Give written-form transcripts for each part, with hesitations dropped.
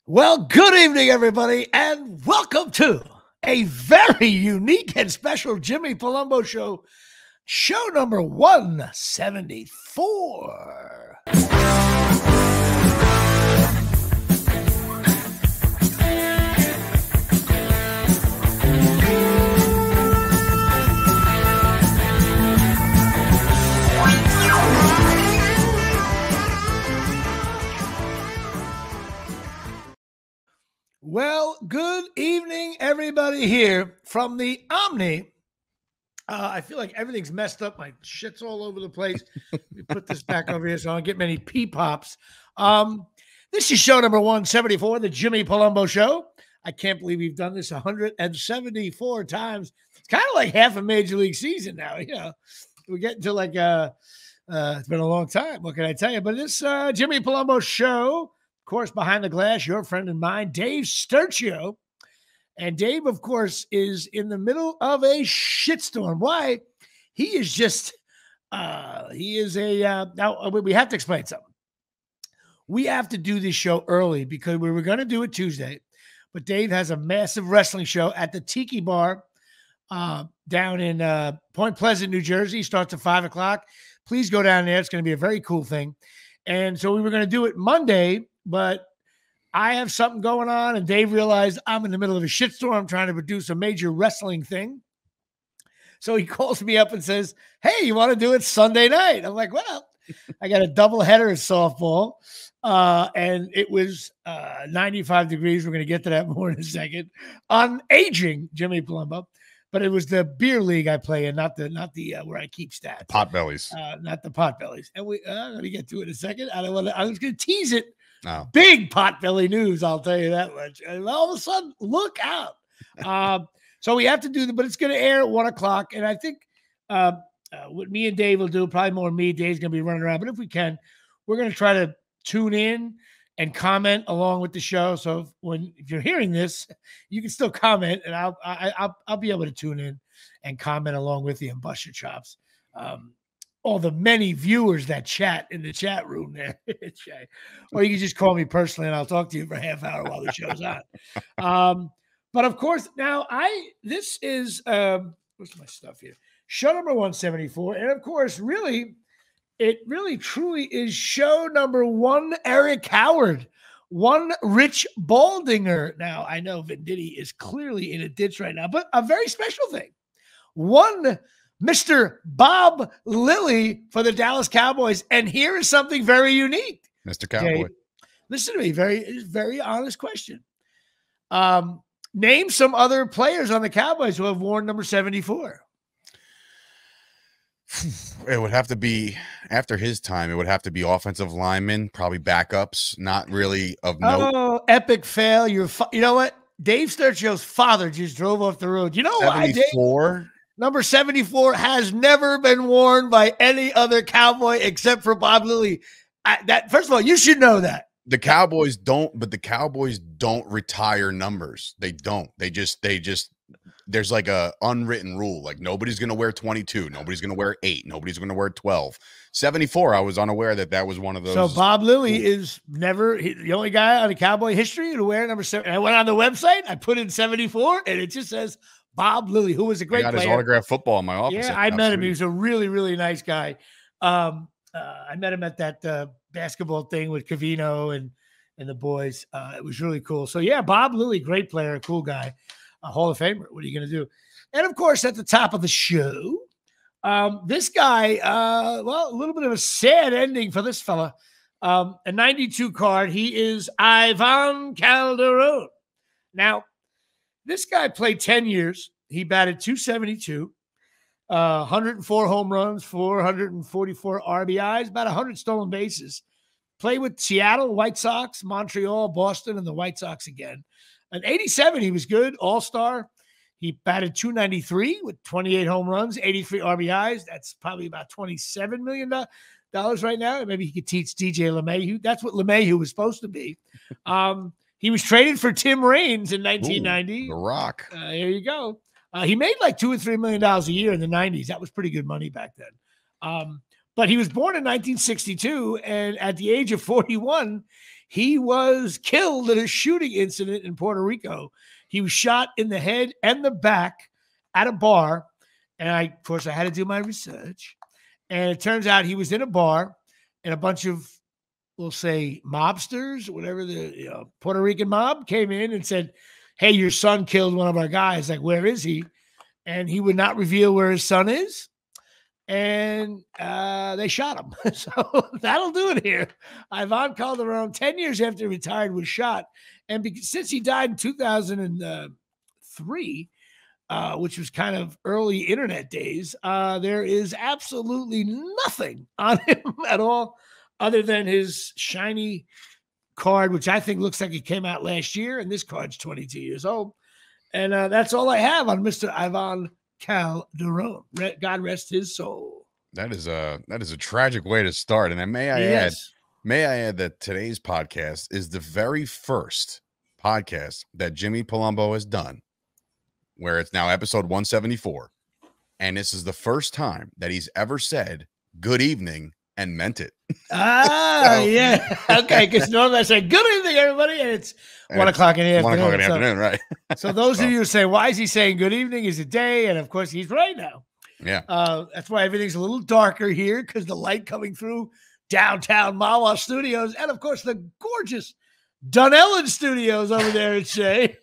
Well, good evening, everybody, and welcome to a very unique and special Jimmy Palumbo Show, show number 174. Well, good evening, everybody here from the Omni. I feel like everything's messed up. My shit's all over the place. Let me put this back over here so I don't get many pee-pops. This is show number 174, the Jimmy Palumbo Show. I can't believe we've done this 174 times. It's kind of like half a Major League season now. You know, we're getting to like, it's been a long time. What can I tell you? But this Jimmy Palumbo Show, of course, behind the glass, your friend and mine, Dave Sturcio. And Dave, of course, is in the middle of a shitstorm. Why? He is just, now we have to explain something. We have to do this show early because we were going to do it Tuesday, but Dave has a massive wrestling show at the Tiki Bar down in Point Pleasant, New Jersey. Starts at 5 o'clock. Please go down there. It's going to be a very cool thing. And so we were going to do it Monday, but I have something going on, and Dave realized I'm in the middle of a shitstorm trying to produce a major wrestling thing. So he calls me up and says, hey, you want to do it Sunday night? I'm like, well, I got a double header of softball, and it was 95 degrees. We're going to get to that more in a second. On aging, Jimmy Palumbo. But it was the beer league I play in, not the where I keep stats. Potbellies. Not the Potbellies. And let me get to it in a second. I was going to tease it. Oh. Big Potbelly news, I'll tell you that much. And all of a sudden, look out. So we have to do but it's going to air at 1 o'clock. And I think what me and Dave will do, probably more me, Dave's going to be running around. But if we can, we're going to try to tune in and comment along with the show. So if you're hearing this, you can still comment, and I'll be able to tune in and comment along with you and bust your chops. All the many viewers that chat in the chat room there. Or you can just call me personally and I'll talk to you for a half hour while the show's on. But of course, now this is, what's my stuff here? Show number 174. And of course, it really truly is show number 1, Eric Howard, 1, Rich Baldinger. Now, I know Venditti is clearly in a ditch right now, but a very special thing. 1, Mr. Bob Lilly for the Dallas Cowboys. And here is something very unique. Mr. Cowboy. Okay? Listen to me. Very honest question. Name some other players on the Cowboys who have worn number 74. It would have to be, after his time, it would have to be offensive linemen, probably backups, not really of note. Oh, epic fail. You know what? Dave Sturcio's father just drove off the road. You know why, Dave? Number 74 has never been worn by any other Cowboy except for Bob Lilly. First of all, you should know that. The Cowboys don't retire numbers. They don't. They just there's like a unwritten rule. Like nobody's going to wear 22. Nobody's going to wear 8. Nobody's going to wear 12. 74, I was unaware that was one of those. So Bob Lilly is the only guy on the Cowboy history to wear number 7. I went on the website. I put in 74, and it just says Bob Lilly, who was a great player. His autographed football in my office. Yeah, I met him. He was a really, really nice guy. I met him at that basketball thing with Covino and the boys. It was really cool. So, yeah, Bob Lilly, great player, cool guy. A Hall of Famer. What are you going to do? And, of course, at the top of the show, this guy, a little bit of a sad ending for this fella. A 92 card. He is Ivan Calderon. Now, this guy played 10 years. He batted .272, 104 home runs, 444 RBIs, about 100 stolen bases. Played with Seattle, White Sox, Montreal, Boston, and the White Sox again. In 87, he was good, all-star. He batted .293 with 28 home runs, 83 RBIs. That's probably about $27 million right now. Maybe he could teach DJ LeMahieu. That's what LeMahieu was supposed to be. He was traded for Tim Raines in 1990. The Rock. There you go. He made like $2 or $3 million a year in the 90s. That was pretty good money back then. But he was born in 1962, and at the age of 41, He was killed in a shooting incident in Puerto Rico. He was shot in the head and the back at a bar. And of course, I had to do my research. And it turns out he was in a bar and a bunch of, we'll say, mobsters, whatever, the Puerto Rican mob came in and said, hey, your son killed one of our guys. Like, where is he? And he would not reveal where his son is. And they shot him. So that'll do it here. Ivan Calderon, 10 years after he retired, was shot. And since he died in 2003, which was kind of early internet days, there is absolutely nothing on him at all other than his shiny card, which I think looks like it came out last year. And this card's 22 years old. And that's all I have on Mr. Ivan Calderon. God rest his soul. That is a tragic way to start. And then may I add that today's podcast is the very first podcast that Jimmy Palumbo has done, where it's now episode 174. And this is the first time that he's ever said good evening and meant it. Yeah. Okay. Because normally I say good evening, everybody. And it's 1 o'clock in the afternoon. 1 o'clock in the afternoon, right. So those of you who say, why is he saying good evening? Is it day? And of course, he's right now. Yeah. That's why everything's a little darker here, because the light coming through downtown Mawa Studios. And of course, the gorgeous Dunellen Studios over there at Shea.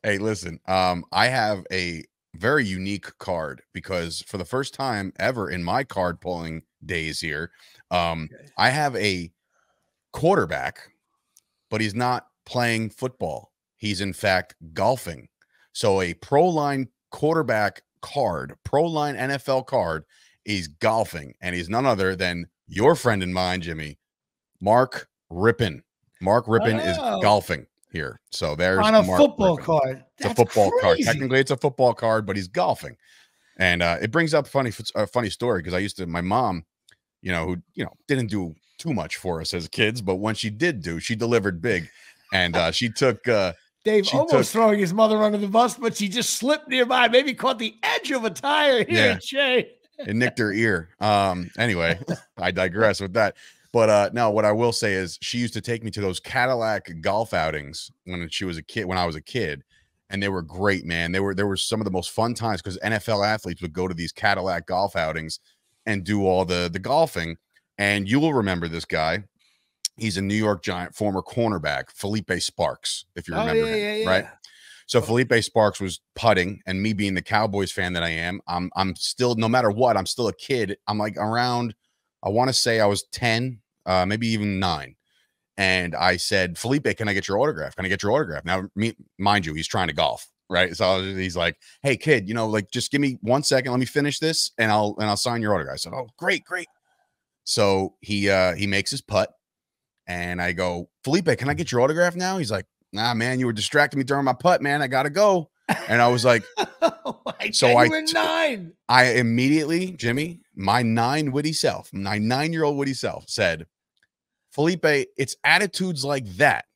Hey, listen, I have a very unique card because for the first time ever in my card pulling days here, I have a quarterback, but he's not playing football. He's in fact golfing. So a pro line quarterback card, pro line NFL card, is golfing, and he's none other than your friend and mine, Jimmy, Mark Rippon. Mark Rippon is golfing here. So there's on a Mark football Rippon. card. It's a football card. Technically, it's a football card, but he's golfing. And it brings up a funny story because my mom, who didn't do too much for us as kids, but when she did do, she delivered big. And she took Dave throwing his mother under the bus, but she just slipped nearby, maybe caught the edge of a tire here at Shea. It nicked her ear. Anyway, I digress with that. But no, what I will say is she used to take me to those Cadillac golf outings when I was a kid. And they were great, man. There were some of the most fun times because NFL athletes would go to these Cadillac golf outings and do all the golfing. And you will remember this guy. He's a New York Giant former cornerback, Felipe Sparks, if you remember him, right? So Felipe Sparks was putting, and me being the Cowboys fan that I am, I'm still, no matter what, I'm still a kid. I'm like around, I want to say I was 10, maybe even 9. And I said, Felipe, can I get your autograph? Can I get your autograph? Now, mind you, he's trying to golf, right? So he's like, hey, kid, just give me 1 second. Let me finish this, and I'll sign your autograph. I said, oh, great. So he makes his putt, and I go, Felipe, can I get your autograph now? He's like, nah, man, you were distracting me during my putt, man. I gotta go. And I was like, I immediately, Jimmy, my 9-year-old witty self said, Felipe, it's attitudes like that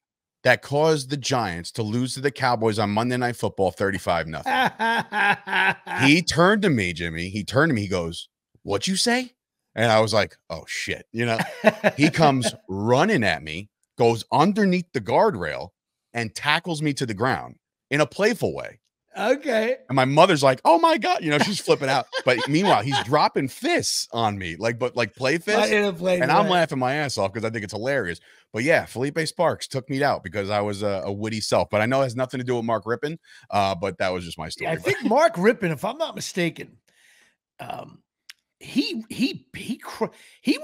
caused the Giants to lose to the Cowboys on Monday Night Football 35-0. He turned to me, Jimmy. He goes, what'd you say? And I was like, oh, shit. He comes running at me, goes underneath the guardrail, and tackles me to the ground in a playful way. Okay. And my mother's like, oh my God, she's flipping out. But meanwhile, he's dropping fists on me, like play fists. And I'm laughing my ass off because I think it's hilarious. But yeah, Felipe Sparks took me out because I was a witty self. But I know it has nothing to do with Mark Rippon. But that was just my story. Yeah, I think Mark Rippon, if I'm not mistaken, he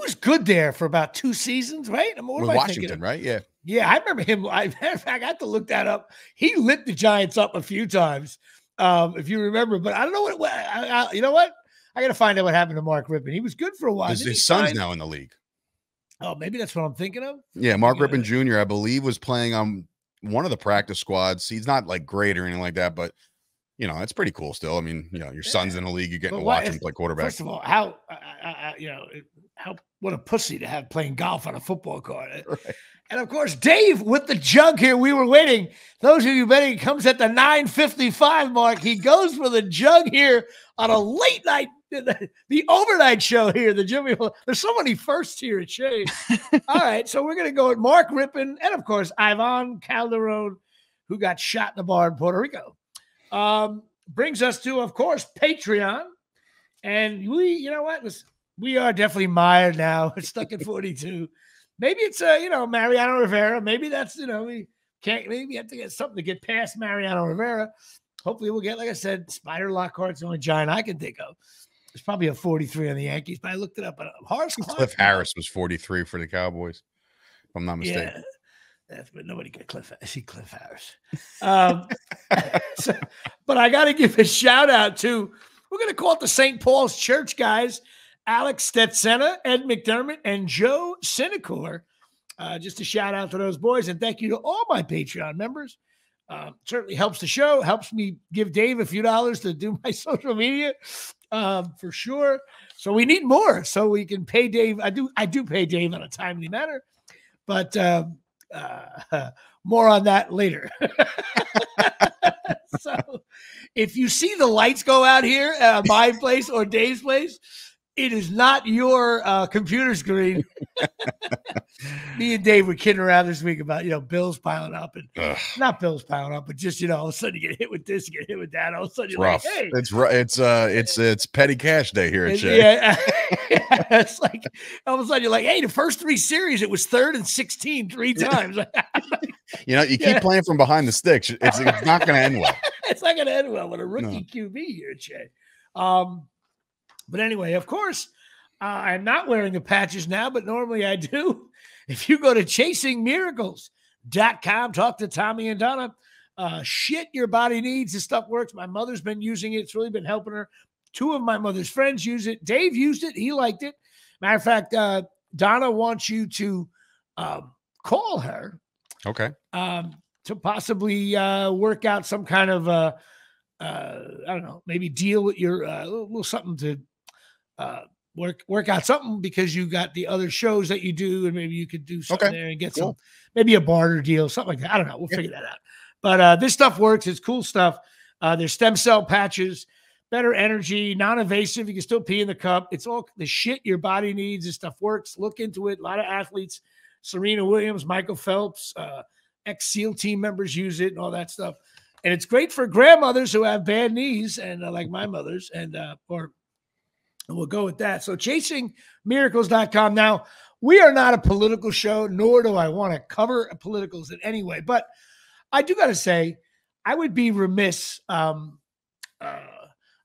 was good there for about 2 seasons, right? With Washington, right? Yeah. Yeah, I remember him. In fact, I had to look that up. He lit the Giants up a few times, if you remember. But I don't know you know what? I got to find out what happened to Mark Rippon. He was good for a while. His son's now in the league. Oh, maybe that's what I'm thinking of. Yeah, Mark Rippon Jr., I believe, was playing on one of the practice squads. He's not like great or anything like that, but it's pretty cool still. I mean, your son's in the league. You get to watch him play quarterback. First of all, what a pussy to have playing golf on a football card. Right. And of course, Dave with the jug here. We were waiting. Those of you betting, comes at the 9:55 mark. He goes for the jug here on a late night, the overnight show here. The Jimmy. There's so many firsts here at Shea. All right, so we're gonna go with Mark Rippon and of course Ivan Calderon, who got shot in the bar in Puerto Rico. Brings us to, of course, Patreon. And we, you know what? We are definitely mired now. We're stuck at 42. Maybe it's, Mariano Rivera. Maybe that's, we can't, maybe we have to get something to get past Mariano Rivera. Hopefully we'll get, like I said, Spider Lockhart's the only giant I can think of. There's probably a 43 on the Yankees, but I looked it up. Cliff Harris was 43 for the Cowboys, if I'm not mistaken. Yeah. But nobody got Cliff. I see Cliff Harris. But I got to give a shout out to, we're going to call it the St. Paul's Church guys, Alex Stetsena, Ed McDermott, and Joe Sinecor. Just a shout out to those boys. And thank you to all my Patreon members. Certainly helps the show, helps me give Dave a few dollars to do my social media for sure. So we need more so we can pay Dave. I do pay Dave in a timely manner, but more on that later. So if you see the lights go out here at my place or Dave's place, it is not your computer screen. Me and Dave were kidding around this week about, bills piling up and not bills piling up, but just, all of a sudden you get hit with this, you get hit with that. All of a sudden you're rough. Like, hey, it's petty cash day here at Shea. Yeah. It's like all of a sudden you're like, hey, the first 3 series, it was 3rd and 16 3 times. You keep playing from behind the sticks. It's not going to end well. It's not going to end well with a rookie QB here at Shea. But anyway, of course, I'm not wearing the patches now, but normally I do. If you go to chasingmiracles.com, talk to Tommy and Donna, shit your body needs. This stuff works. My mother's been using it. It's really been helping her. 2 of my mother's friends use it. Dave used it. He liked it. Matter of fact, Donna wants you to call her. Okay. To possibly work out some kind of, I don't know, maybe deal with your little something to work out something because you got the other shows that you do, and maybe you could do something there and get some, maybe a barter deal, something like that. I don't know. We'll figure that out. But this stuff works. It's cool stuff. There's stem cell patches, better energy, non-invasive. You can still pee in the cup. It's all the shit your body needs. This stuff works. Look into it. A lot of athletes, Serena Williams, Michael Phelps, ex-SEAL team members use it and all that stuff. And it's great for grandmothers who have bad knees and like my mother's, and we'll go with that. So chasingmiracles.com. Now, we are not a political show, nor do I want to cover politicals in any way, but I do got to say, I would be remiss. I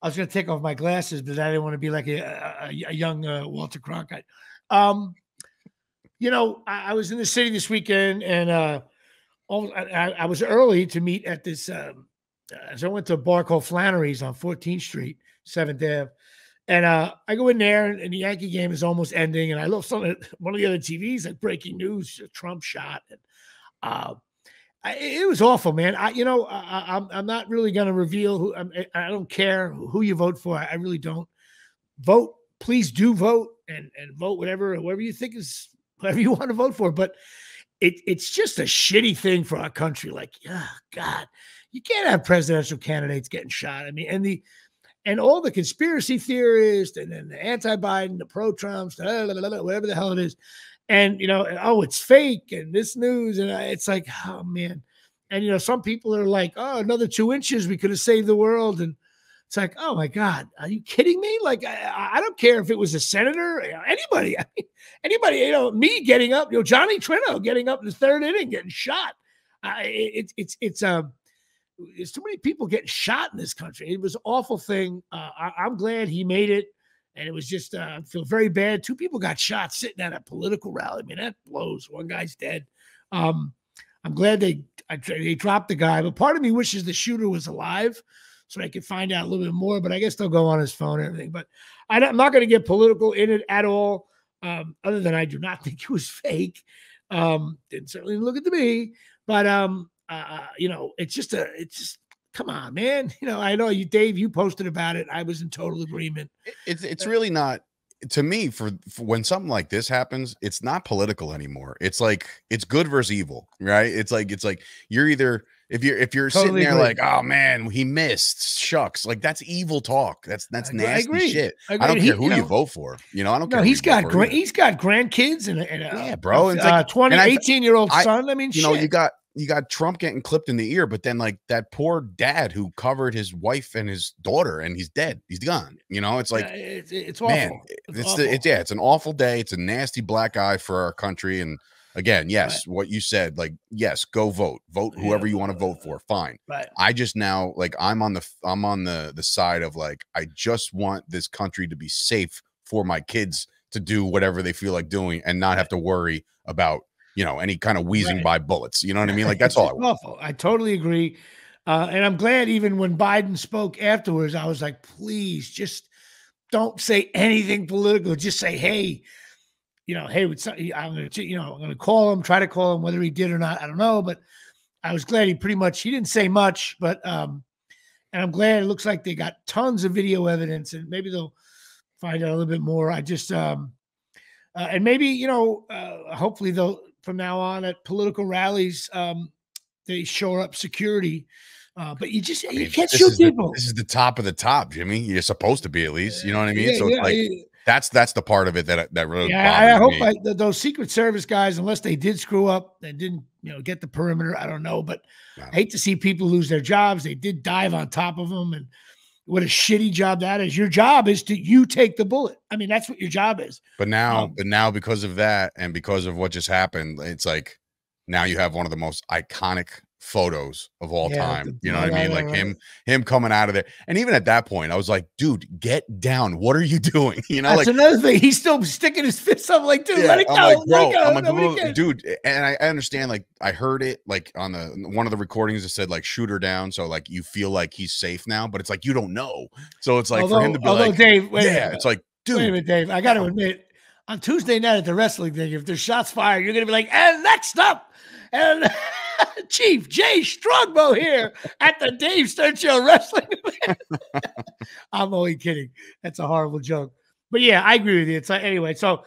was going to take off my glasses, but I didn't want to be like a young Walter Cronkite. I was in the city this weekend, and I was early to meet at this. So I went to a bar called Flannery's on 14th Street, 7th Ave. And I go in there, and the Yankee game is almost ending. And I look one of the other TVs, like breaking news, Trump shot. And it was awful, man. I'm not really going to reveal who. I don't care who you vote for. I really don't. Vote, please do vote, and vote whatever you think is whatever you want to vote for. But it's just a shitty thing for our country. Like, God, you can't have presidential candidates getting shot. I mean, and all the conspiracy theorists, and then the anti-Biden, the pro-Trumps, whatever the hell it is. And, it's fake and this news. And it's like, oh, man. And, some people are like, oh, another 2 inches, we could have saved the world. And it's like, oh, my God, are you kidding me? Like, I don't care if it was a senator, anybody. I mean, anybody, me getting up, Johnny Trino getting up in the 3rd inning, getting shot. It's too many people getting shot in this country. It was an awful thing. I'm glad he made it. And it was just, I feel very bad. 2 people got shot sitting at a political rally. I mean, that blows. One guy's dead. I'm glad they dropped the guy, but part of me wishes the shooter was alive so I could find out a little bit more, but I guess they'll go on his phone and everything. But I'm not going to get political in it at all. Other than I do not think it was fake. Didn't certainly look at me, but, it's just come on, man. I know you, Dave, you posted about it. I was in total agreement. It's really not. to me, for when something like this happens, it's not political anymore. It's like it's good versus evil, right? It's like you're either if you're sitting Totally there agree. like, oh man, he missed, shucks, like that's evil talk. That's I nasty agree. shit. I I agree. don't And care he, who you vote for. You know, I don't no, care who you vote for either. he's got grandkids and Yeah, bro. And it's like 18-year-old I son. I mean, you know, shit. you got Trump getting clipped in the ear, but then like that poor dad who covered his wife and his daughter, and he's dead. He's gone. You know, it's like, It's man, awful. It's awful. it's an awful day. It's a nasty black eye for our country. And again, yes, what you said, like, yes, go vote whoever you want to vote for. Fine. Right. I just now, like, I'm on the side of like, I just want this country to be safe for my kids to do whatever they feel like doing and not have to worry about, you know, any kind of wheezing by bullets. You know what I mean? Like, that's all I want. Awful. I totally agree. And I'm glad even when Biden spoke afterwards, I was like, please just don't say anything political. Just say, hey, you know, hey, I'm going to call him, try to call him, whether he did or not, I don't know. But I was glad he didn't say much, but, and I'm glad it looks like they got tons of video evidence, and maybe they'll find out a little bit more. I just, and maybe, you know, hopefully they'll, from now on at political rallies, they shore up security. But you can't shoot people. This is the top of the top, Jimmy. You're supposed to be, at least. You know what I mean? Yeah, so it's like that's the part of it that really I hope me. Those Secret Service guys, unless they did screw up and didn't, you know, get the perimeter, I don't know. But I hate to see people lose their jobs. They did dive on top of them, and what a shitty job that is. Your job is you take the bullet. I mean, that's what your job is. But now, because of that and because of what just happened, it's like now you have one of the most iconic photos of all time. You know what I mean? Like him coming out of there. And even at that point, I was like, dude, get down. What are you doing? You know, that's like another thing. He's still sticking his fist up like, dude, let it go. I'm like, bro, I'm like, dude. And I understand, like, I heard it like on one of the recordings, it said like shoot her down. So like you feel like he's safe now, but it's like you don't know. So it's like for him to be like, Dave, it's like, dude. Wait a minute, Dave. I gotta admit, on Tuesday night at the wrestling thing, if there's shots fired, you're gonna be like, and next up, and Chief Jay Strongbow here at the Dave Stern Show Wrestling. I'm only kidding. That's a horrible joke. But yeah, I agree with you. It's like, anyway, so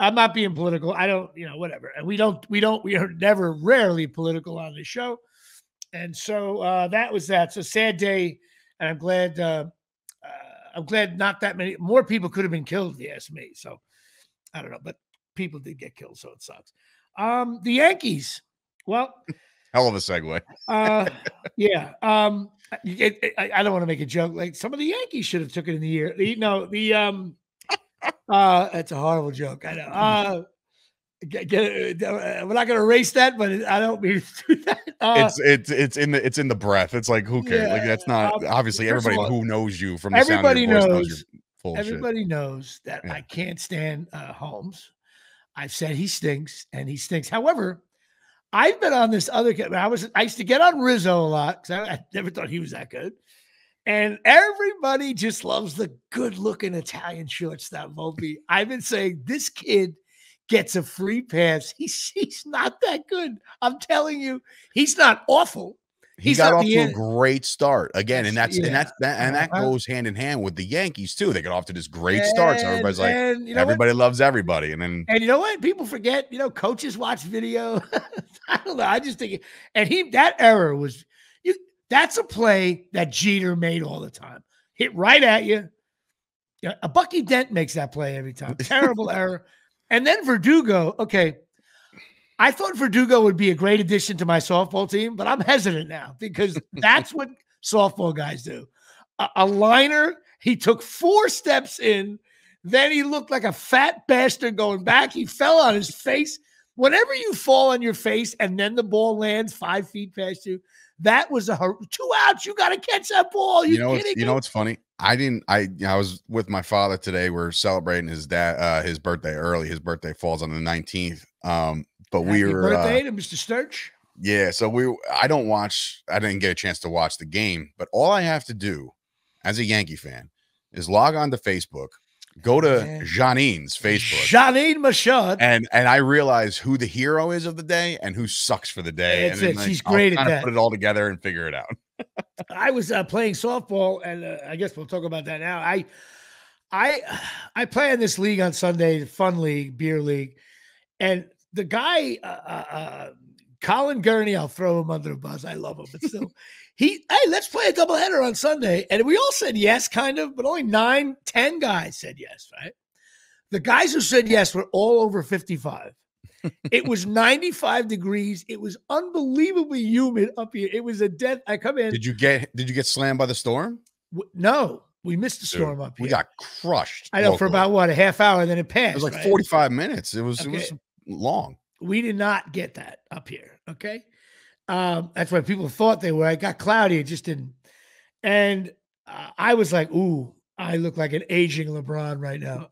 I'm not being political. I don't, you know, whatever. And we are never rarely political on this show. And so that was that. So sad day. And I'm glad not that many more people could have been killed, if you ask me. So I don't know, but people did get killed, so it sucks. The Yankees. Well, hell of a segue. Yeah. I don't want to make a joke. Like, some of the Yankees should have took it in the year. That's a horrible joke. I know. We're not going to erase that, but I don't mean to do that. It's in the breath. It's like, who cares? Like, that's not obviously everybody who knows you from the sound of your voice knows you're full of shit. Everybody knows that I can't stand Holmes. I've said he stinks, and he stinks. However, I've been on this other. I used to get on Rizzo a lot because I never thought he was that good. And everybody just loves the good-looking Italian shortstop, Volpe. I've been saying this kid gets a free pass. He's not that good. I'm telling you, he's not awful. He got off to a great start again, and that goes hand in hand with the Yankees too. They got off to this great start, so everybody's like, everybody loves everybody, and you know what? People forget. You know, coaches watch video. I don't know. I just think, that error was that's a play that Jeter made all the time. Hit right at you. Yeah, a Bucky Dent makes that play every time. Terrible error. And then Verdugo. Okay. I thought Verdugo would be a great addition to my softball team, but I'm hesitant now because that's what softball guys do. A liner, he took 4 steps in, then he looked like a fat bastard going back. He fell on his face. Whenever you fall on your face and then the ball lands 5 feet past you, that was 2 outs. You got to catch that ball. You know what's funny? I was with my father today. We're celebrating his birthday early. His birthday falls on the 19th. But Happy birthday to Mr. Sturch. Yeah, so I didn't get a chance to watch the game, but all I have to do as a Yankee fan is log on to Facebook, go to Janine's Facebook. Janine Machad. And I realize who the hero is of the day and who sucks for the day. And she's great at that. Put it all together and figure it out. I was playing softball, and I guess we'll talk about that now. I play in this league on Sunday, the fun league, beer league, and the guy, Colin Gurney, I'll throw him under the bus. I love him, but still, hey, let's play a doubleheader on Sunday, and we all said yes, kind of, but only 9, 10 guys said yes, right? The guys who said yes were all over 55. It was 95 degrees. It was unbelievably humid up here. It was a death. I come in. Did you get slammed by the storm? No. We missed the storm up here. We got crushed. I know, for about what, a half hour, then it passed. It was like 45 minutes. It was long. We did not get that up here. Okay. That's what people thought they were. It got cloudy. It just didn't. And I was like, ooh, I look like an aging LeBron right now.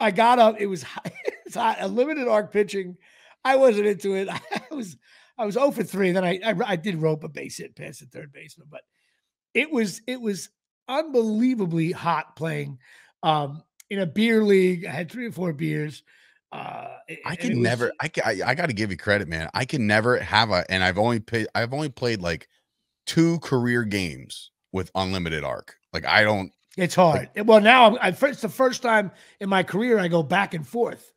I got up. It was hot. A limited arc pitching. I wasn't into it. I was 0 for 3. Then I did rope a base hit past the third baseman, but it was unbelievably hot playing in a beer league. I had 3 or 4 beers. I got to give you credit, man. I can never have and I've only played like 2 career games with unlimited arc. Like it's hard. Well, now it's the first time in my career I go back and forth.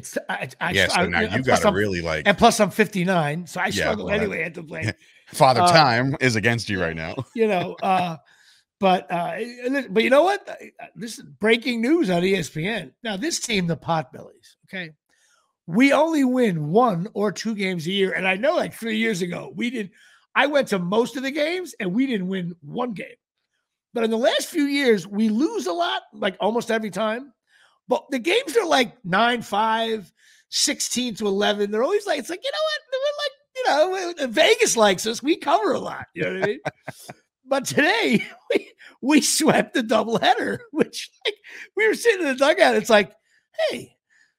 So now you got to really like, and plus I'm 59, so I struggle anyway at the play. Father Time is against you right now. But you know what? This is breaking news on ESPN. Now, this team, the Potbellies, okay, we only win 1 or 2 games a year. And I know like 3 years ago, I went to most of the games and we didn't win 1 game. But in the last few years, we lose a lot, like almost every time. But the games are like 9-5, 16-11. They're always like, it's like, Vegas likes us. We cover a lot. You know what I mean? But today we swept the doubleheader, which like we were sitting in the dugout. It's like, hey,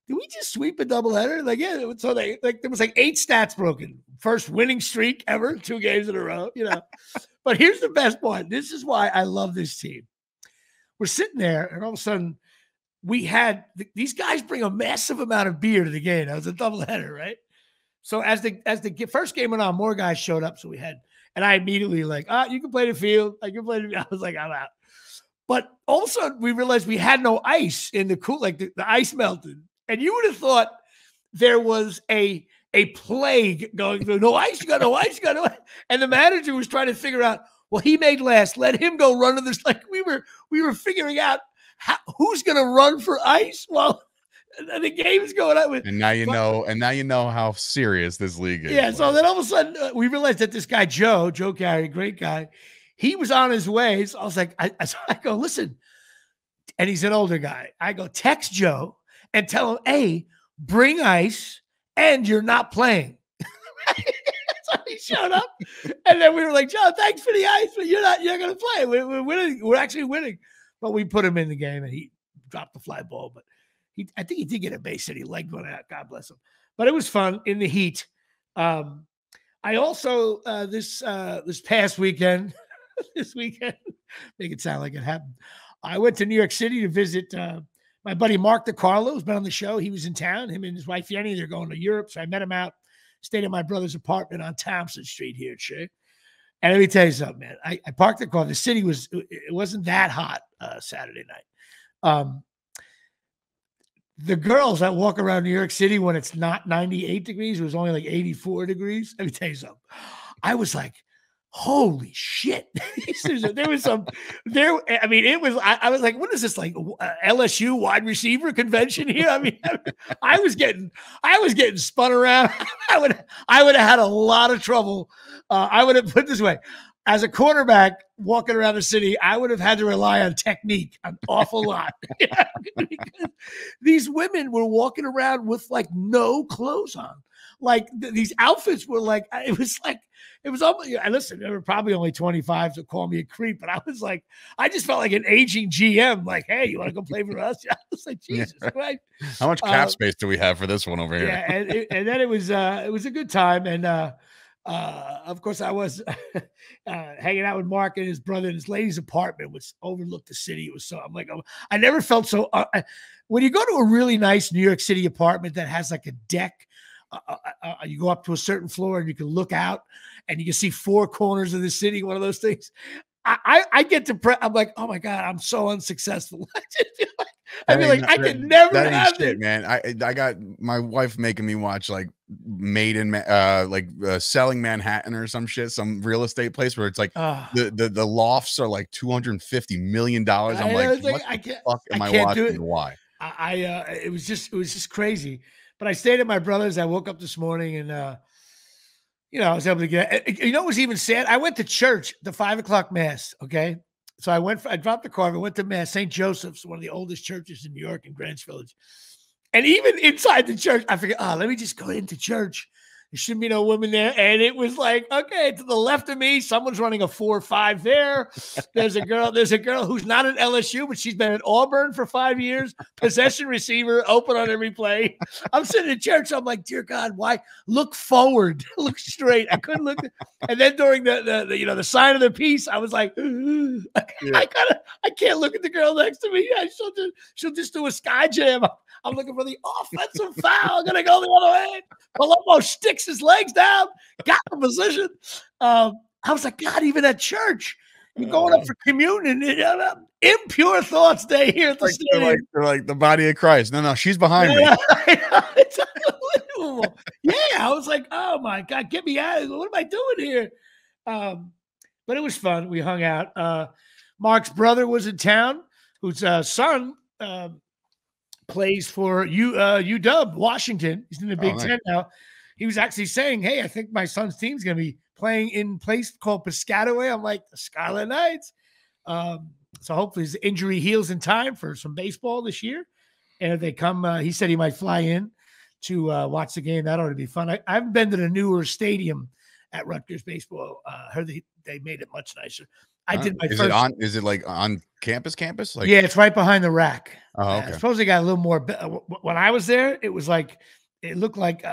did we just sweep a doubleheader? Like, yeah. So there was like 8 stats broken. First winning streak ever, 2 games in a row. But here's the best part. This is why I love this team. We're sitting there, and all of a sudden, we had these guys bring a massive amount of beer to the game. That was a doubleheader, right? So as the first game went on, more guys showed up. So we had. And I immediately you can play the field. I can play the field. I was like, I'm out. But all of a sudden, we realized we had no ice in the cool, like the ice melted. And you would have thought there was a plague going through. No ice, you got no ice, you got no ice. And the manager was trying to figure out, well, he made last. Let him go run to this. Like we were figuring out who's going to run for ice. Well, the game's going on with, and now you know how serious this league is. Yeah. So then all of a sudden we realized that this guy Joe Carey, great guy, he was on his way. So I was like, I go, listen, and he's an older guy. I go, text Joe and tell him, hey, bring ice, and you're not playing. So he showed up, and then we were like, Joe, thanks for the ice, but you're going to play. We're winning. We're actually winning. But we put him in the game, and he dropped the fly ball, but. I think he did get a base hit. He legged one out. God bless him. But it was fun in the heat. I also this past weekend, make it sound like it happened. I went to New York City to visit my buddy Mark DiCarlo, who's been on the show. He was in town. Him and his wife Yenny, they're going to Europe. So I met him out, stayed at my brother's apartment on Thompson Street here at Shea. And let me tell you something, man. I parked the car. The city it wasn't that hot Saturday night. The girls that walk around New York City when it's not 98 degrees, it was only like 84 degrees. Let me tell you something. I was like, holy shit. There was some there. I mean, it was, I was like, what is this, like LSU wide receiver convention here? I mean, I was getting spun around. I would have had a lot of trouble. I would have put it this way. As a quarterback walking around the city, I would have had to rely on technique an awful lot. Because these women were walking around with like no clothes on. Like these outfits were like, it was almost, listen, there were probably only 25 to call me a creep, but I was like, I just felt like an aging GM. Like, hey, you want to go play for us? I was like, Jesus Christ. How much cap space do we have for this one over here? Yeah, and then it was a good time. And, of course, I was hanging out with Mark and his brother in his lady's apartment, which overlooked the city. It was so, I'm like, I never felt so. When you go to a really nice New York City apartment that has like a deck, you go up to a certain floor and you can look out and you can see 4 corners of the city, one of those things. I get depressed. I'm like, oh my God, I'm so unsuccessful. I feel That ain't like not- I that, can never that ain't have shit, it. man. I got my wife making me watch like Selling Manhattan or some shit, some real estate place where it's like Uh, the lofts are like $250 million. I'm I like, know, it's like what the fuck I am I can't do watching it. and why? It was just crazy. But I stayed at my brother's. I woke up this morning and I was able to get. You know, what was even sad? I went to church, the 5 o'clock mass. Okay, so I dropped the car. I went to mass. St. Joseph's, one of the oldest churches in New York, in Greenwich Village. And even inside the church, I figured, let me just go into church. There shouldn't be no women there. And it was like, okay, to the left of me, someone's running a 4.5 there. There's a girl who's not at LSU, but she's been at Auburn for 5 years. Possession receiver, open on every play. I'm sitting in church. I'm like, dear God, why? Look forward, look straight. I couldn't look. And then during the sign of the peace, I was like, I can't look at the girl next to me. She'll just do a sky jam. I'm looking for the offensive foul. I'm gonna go the other way. Palumbo sticks his legs down, got the position. I was like, God, even at church, you're going up for communion. Impure thoughts day here at the stadium. They're like the body of Christ. No, she's behind me. It's unbelievable. Yeah, I was like, oh my God, get me out of here. What am I doing here? But it was fun. We hung out. Mark's brother was in town, whose son plays for UW Washington. He's in the Big Ten now. He was actually saying, hey, I think my son's team's going to be playing in a place called Piscataway. I'm like, the Scarlet Knights. So hopefully his injury heals in time for some baseball this year. And if they come, he said he might fly in to watch the game. That ought to be fun. I haven't been to the newer stadium at Rutgers baseball. Heard they made it much nicer. I did my first. Is it like on campus? Like, yeah, it's right behind the rack. Oh, okay. I suppose they got a little more. When I was there, it looked like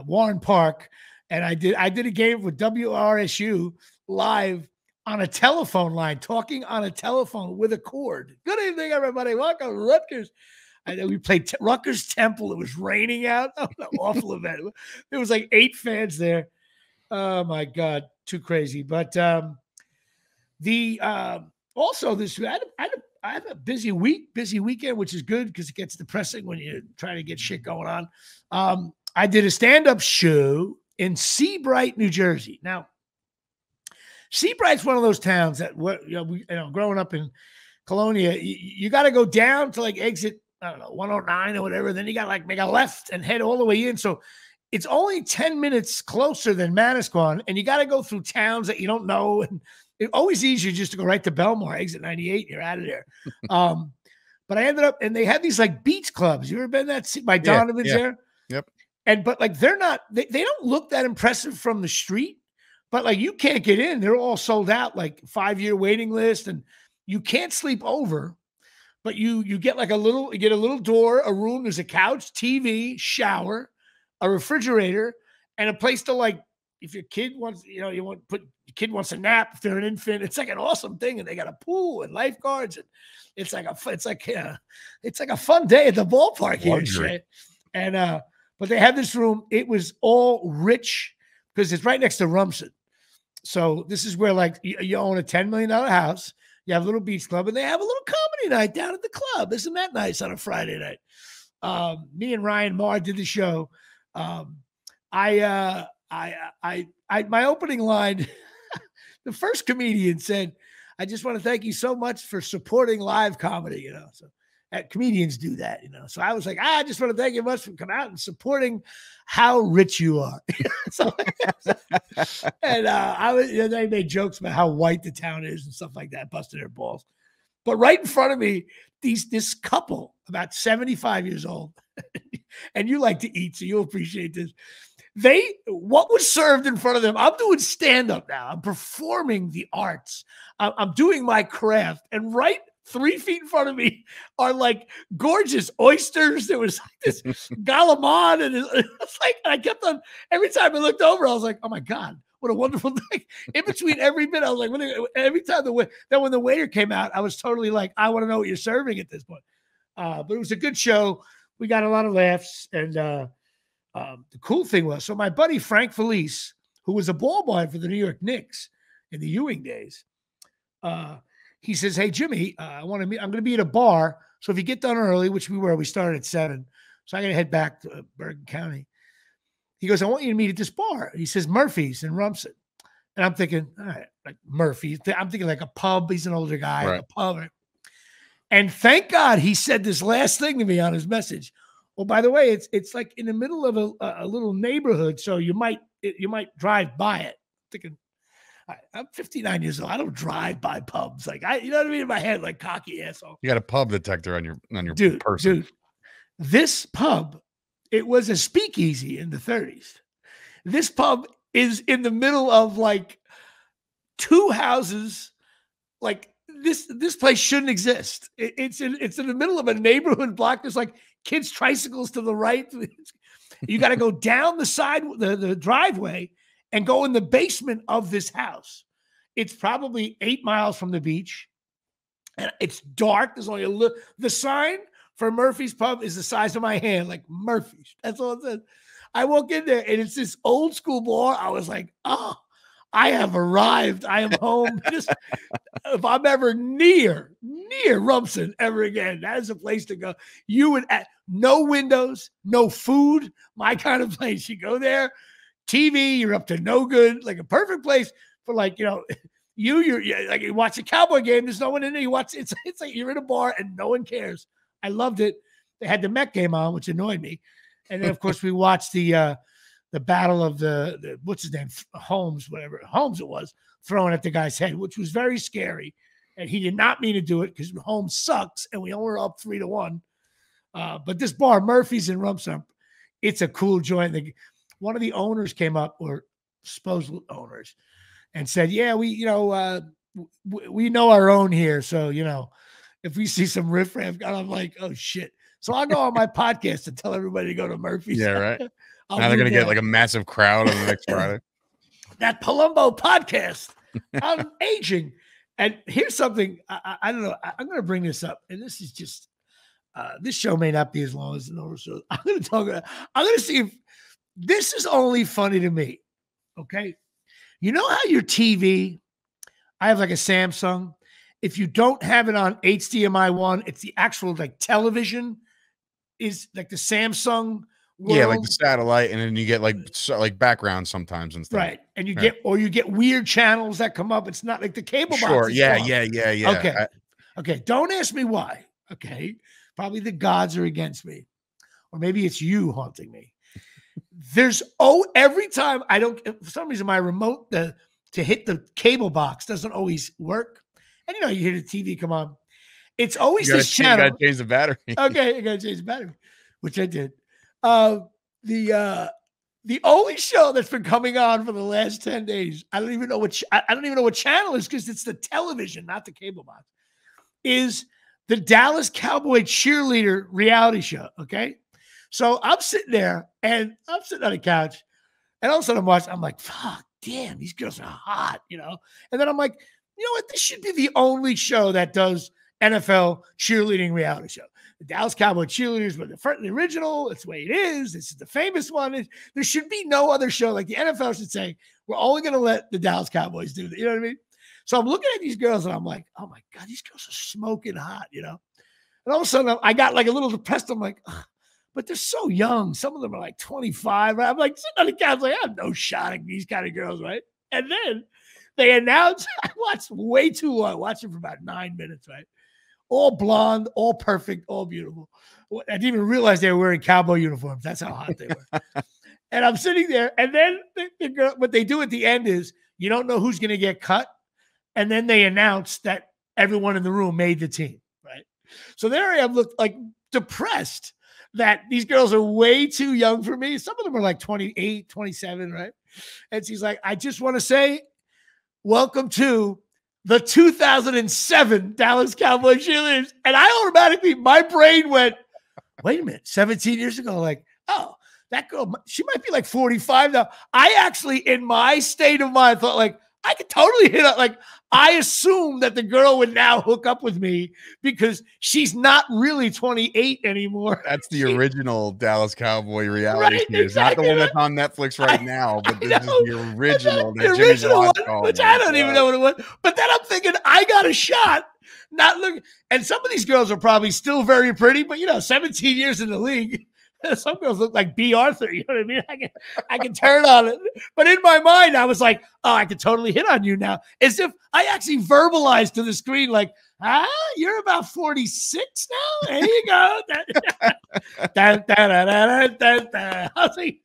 Warren Park, and I did a game with WRSU live on a telephone line, talking on a telephone with a cord. Good evening, everybody. Welcome to Rutgers. We played Rutgers Temple. It was raining out. Oh, an awful event. There was like 8 fans there. Oh my God, too crazy. But also this I had a busy weekend, which is good because it gets depressing when you're trying to get shit going on. I did a stand-up show in Seabright, New Jersey. Now, Seabright's one of those towns that growing up in Colonia, you got to go down to like exit, I don't know, 109 or whatever. Then you got to like make a left and head all the way in. So it's only 10 minutes closer than Manasquan, and you got to go through towns that you don't know. And it's always easier just to go right to Belmar, exit 98, and you're out of there. But I ended up, and they had these like beach clubs. You ever been by Donovan's there? Yep. But like they're not, they don't look that impressive from the street, but like you can't get in. They're all sold out, like 5-year waiting list, and you can't sleep over. But you get like a little door, a room. There's a couch, TV, shower, a refrigerator, and a place to like, if your kid wants, your kid wants a nap, if they're an infant, it's like an awesome thing. And they got a pool and lifeguards. And it's like a fun day at the ballpark here. Shit. And, but they had this room. It was all rich because it's right next to Rumson. So this is where like you own a $10 million house. You have a little beach club, and they have a little comedy night down at the club. Isn't that nice on a Friday night? Me and Ryan Maher did the show. My opening line, the first comedian said, I just want to thank you so much for supporting live comedy, So comedians do that, So I was like, I just want to thank you much for coming out and supporting how rich you are. And they made jokes about how white the town is and stuff like that, busting their balls. But right in front of me, this couple, about 75 years old, and you like to eat, so you'll appreciate this. What was served in front of them? I'm doing stand-up now. I'm performing the arts. I'm doing my craft. And right 3 feet in front of me are like gorgeous oysters. There was like this galamon, and it's like, I kept on, every time I looked over, I was like, oh my God, what a wonderful thing. In between every bit, I was like, every time when the waiter came out, I was totally like, I want to know what you're serving at this point. But it was a good show. We got a lot of laughs. And the cool thing was, so my buddy Frank Felice, who was a ball boy for the New York Knicks in the Ewing days, he says, "Hey, Jimmy, I'm going to be at a bar. So if you get done early, which we started at 7. So I got to head back to Bergen County." He goes, "I want you to meet at this bar." He says, "Murphy's in Rumson." And I'm thinking, all right, like Murphy's. I'm thinking like a pub. He's an older guy, Right. like a pub. And thank God he said this last thing to me on his message. "Oh, by the way, it's like in the middle of a little neighborhood, so you might drive by it." Thinking, I'm 59 years old. I don't drive by pubs. Like you know what I mean? In my head, like cocky asshole. You got a pub detector on your person. Dude, this pub, it was a speakeasy in the 30s. This pub is in the middle of like 2 houses. Like this place shouldn't exist. It's in the middle of a neighborhood block. There's like kids' tricycles to the right. You got to go down the side, the driveway, and go in the basement of this house. It's probably 8 miles from the beach, and it's dark. There's only the sign for Murphy's Pub is the size of my hand, like Murphy's. That's all it says. I walk in there, and it's this old school bar. I was like, oh, I have arrived. I am home. If I'm ever near Rumson ever again, that is a place to go. You would no windows, no food, my kind of place. You go there, TV, you're up to no good, like a perfect place for like, you're like you watch a Cowboy game, there's no one in there. You watch it's like you're in a bar and no one cares. I loved it. They had the Met game on, which annoyed me. And then of course we watched the battle of the what's his name? Holmes it was, throwing at the guy's head, which was very scary. And he did not mean to do it because Holmes sucks and we only were up 3-1. But this bar, Murphy's in Rumson, it's a cool joint. One of the owners came up, or supposed owners, and said, "Yeah, we know our own here. So, if we see some riffraff," I'm like, "Oh shit." So I'll go on my podcast and tell everybody to go to Murphy's. Yeah, right. Now they're going to get like a massive crowd on the next Friday. That Palumbo podcast on aging. And here's something, I don't know. I'm going to bring this up. And this is just, this show may not be as long as the normal show. I'm going to see if this is only funny to me. Okay. You know how your TV, I have like a Samsung. If you don't have it on HDMI 1, it's the actual like television is like the Samsung world. Yeah, like the satellite, and then you get like background sometimes and stuff. Right. And you get weird channels that come up. It's not like the cable box. Sure. Yeah. Okay. Okay. Don't ask me why. Okay. Probably the gods are against me. Or maybe it's you haunting me. Every time for some reason my remote to hit the cable box doesn't always work. And you hear the TV come on. It's always this channel. You gotta change the battery. Okay, I gotta change the battery, which I did. The only show that's been coming on for the last 10 days, I don't even know what channel is, because it's the television, not the cable box, is the Dallas Cowboy cheerleader reality show. Okay. So I'm sitting there and I'm sitting on the couch, and all of a sudden I'm watching, I'm like, fuck, damn, these girls are hot, And then I'm like, you know what? This should be the only show that does NFL cheerleading reality show. The Dallas Cowboy cheerleaders were the original. It's the way it is. This is the famous one. There should be no other show. Like the NFL should say, we're only going to let the Dallas Cowboys do that. You know what I mean? So I'm looking at these girls and I'm like, oh my God, these girls are smoking hot, And all of a sudden I got like a little depressed. I'm like, ugh, but they're so young. Some of them are like 25. Right? I'm like, sitting on the couch, like, I have no shot at these kind of girls, right? And then they announced, I watched way too long. I watched it for about 9 minutes, right? All blonde, all perfect, all beautiful. I didn't even realize they were wearing cowboy uniforms. That's how hot they were. And I'm sitting there, and then the girl, what they do at the end is you don't know who's going to get cut. And then they announce that everyone in the room made the team, right? So there I am, looked like depressed that these girls are way too young for me. Some of them are like 28, 27, right? And she's like, I just want to say, welcome to the 2007 Dallas Cowboy cheerleaders. And I automatically, my brain went, wait a minute, 17 years ago, like, oh, that girl, she might be like 45 now. I actually, in my state of mind, thought like, I could totally hit up. Like, I assume that the girl would now hook up with me because she's not really 28 anymore. That's the original Dallas Cowboy reality Right, series, exactly, not the one right. that's on Netflix right now, but this is the original. The That Jimmy original one, Bond called which me. I don't even know what it was. But then I'm thinking, I got a shot. Not look, and some of these girls are probably still very pretty, but 17 years in the league. Some girls look like B. Arthur. You know what I mean? I can turn on it. But in my mind, I was like, oh, I could totally hit on you now. As if I actually verbalized to the screen, like, you're about 46 now? There you go. I was like,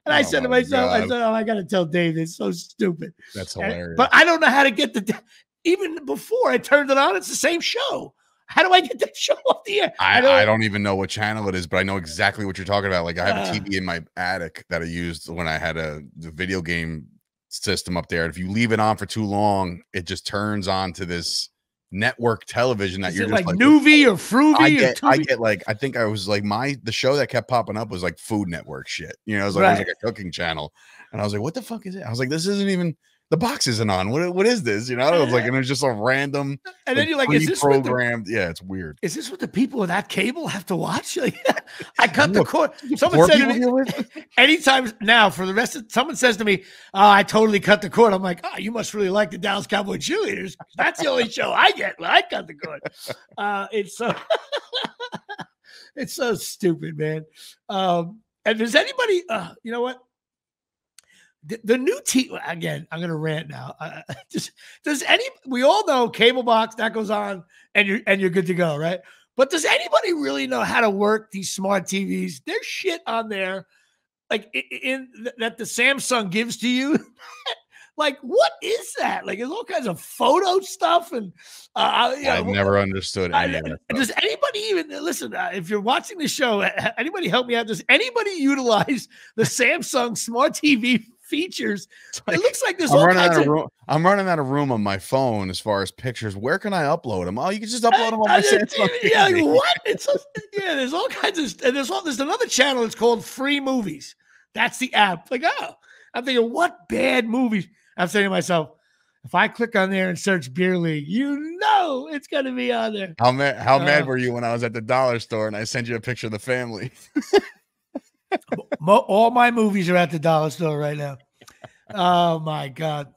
and I said to myself, I said, oh, I got to tell Dave, it's so stupid. That's hilarious. But I don't know how to get even before I turned it on, it's the same show. How do I get that show off the air? I don't even know what channel it is, but I know exactly what you're talking about. Like, I have a TV in my attic that I used when I had the video game system up there. If you leave it on for too long, it just turns on to this network television that is you're it just like Nuvi or Fruvi. I get like, I think I was like, the show that kept popping up was like Food Network shit. It was like, right. It was like a cooking channel. And I was like, what the fuck is it? I was like, this isn't even, the box isn't on. What is this? It was like, and it was just a random, and then you're like, is this programmed? Yeah, it's weird. Is this what the people without cable have to watch? Like, I cut the cord. Someone said to me, anytime now for the rest of, someone says to me, oh, I totally cut the cord. I'm like, oh, you must really like the Dallas Cowboy Cheerleaders. That's the only show I get when I cut the cord. It's so, it's so stupid, man. And does anybody, you know what? The new team again. I'm gonna rant now. We all know cable box that goes on and you're good to go, right? But does anybody really know how to work these smart TVs? There's shit on there, like that the Samsung gives to you. Like, what is that? Like, there's all kinds of photo stuff, and I've never understood any of that. Does anybody even listen? If you're watching the show, anybody help me out? Does anybody utilize the Samsung Smart TV features? It looks like there's I'm running out of room on my phone as far as pictures. Where can I upload them? Oh, you can just upload them on my Samsung TV. Yeah, like, what? There's all kinds of, and there's another channel. It's called Free Movies. That's the app. Like, I'm thinking, what bad movies? I'm saying to myself, if I click on there and search Beer League, it's going to be on there. How mad were you when I was at the dollar store and I sent you a picture of the family? All my movies are at the dollar store right now. Oh, my God.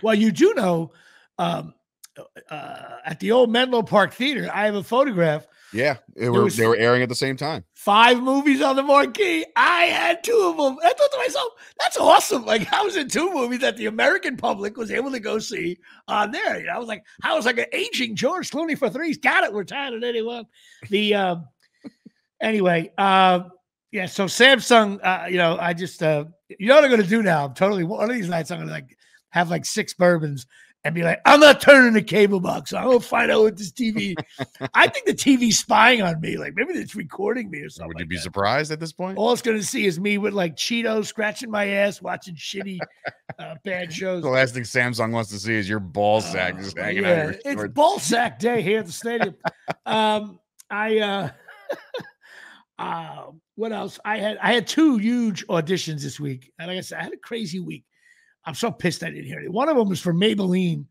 Well, you do know, at the old Menlo Park Theater, I have a photograph. Yeah, they were airing at the same time. 5 movies on the marquee. I had 2 of them. I thought to myself, that's awesome. Like, I was in 2 movies that the American public was able to go see on there. I was like an aging George Clooney for 3. He's got it. We're tired of anyone. Anyway, yeah. So Samsung, I just, what I'm going to do now? I'm totally, one of these nights, I'm going to have 6 bourbons and be like, I'm not turning the cable box. I'm going to find out what this TV. I think the TV's spying on me. Like, maybe it's recording me or something. Would you be surprised at this point? All it's going to see is me with Cheetos scratching my ass, watching shitty bad shows. The last thing Samsung wants to see is your ball sack just hanging out. It's ball sack day here at the stadium. What else? I had 2 huge auditions this week. And like I said, I had a crazy week. I'm so pissed I didn't hear it. One of them was for Maybelline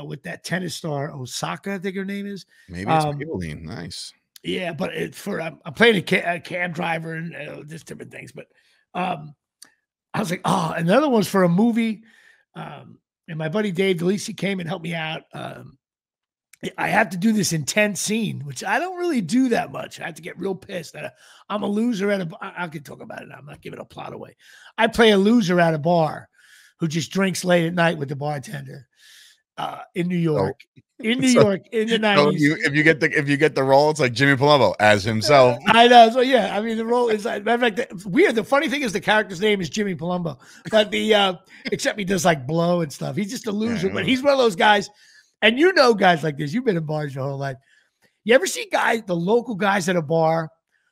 with that tennis star, Osaka, I think her name is. Maybe it's Maybelline. Nice. Yeah, but it's for I'm playing a cab driver and just different things. But I was like, another one's for a movie. And my buddy Dave DeLisi came and helped me out. I have to do this intense scene, which I don't really do that much. I have to get real pissed. I'm a loser I can talk about it now. I'm not giving a plot away. I play a loser at a bar who just drinks late at night with the bartender in New York. In New York in the 90s. So if you get the role, it's like Jimmy Palumbo as himself. I know. So yeah, I mean the role is matter of fact, weird. The funny thing is the character's name is Jimmy Palumbo, but except he does blow and stuff. He's just a loser, but he's one of those guys. And guys like this. You've been in bars your whole life. You ever see the local guys at a bar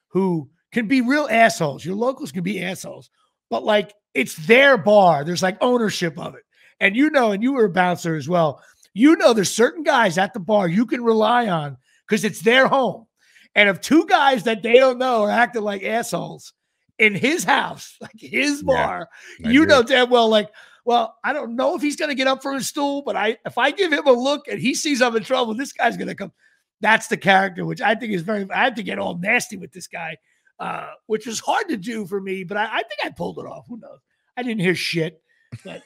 who can be real assholes? Your locals can be assholes, but it's their bar. There's ownership of it. And and you were a bouncer as well. There's certain guys at the bar you can rely on because it's their home. And if 2 guys that they don't know are acting like assholes in his house, his bar, damn well, well, I don't know if he's going to get up from his stool, but if I give him a look and he sees I'm in trouble, this guy's going to come. That's the character, which I think is I had to get all nasty with this guy, which was hard to do for me, but I think I pulled it off. Who knows? I didn't hear shit, but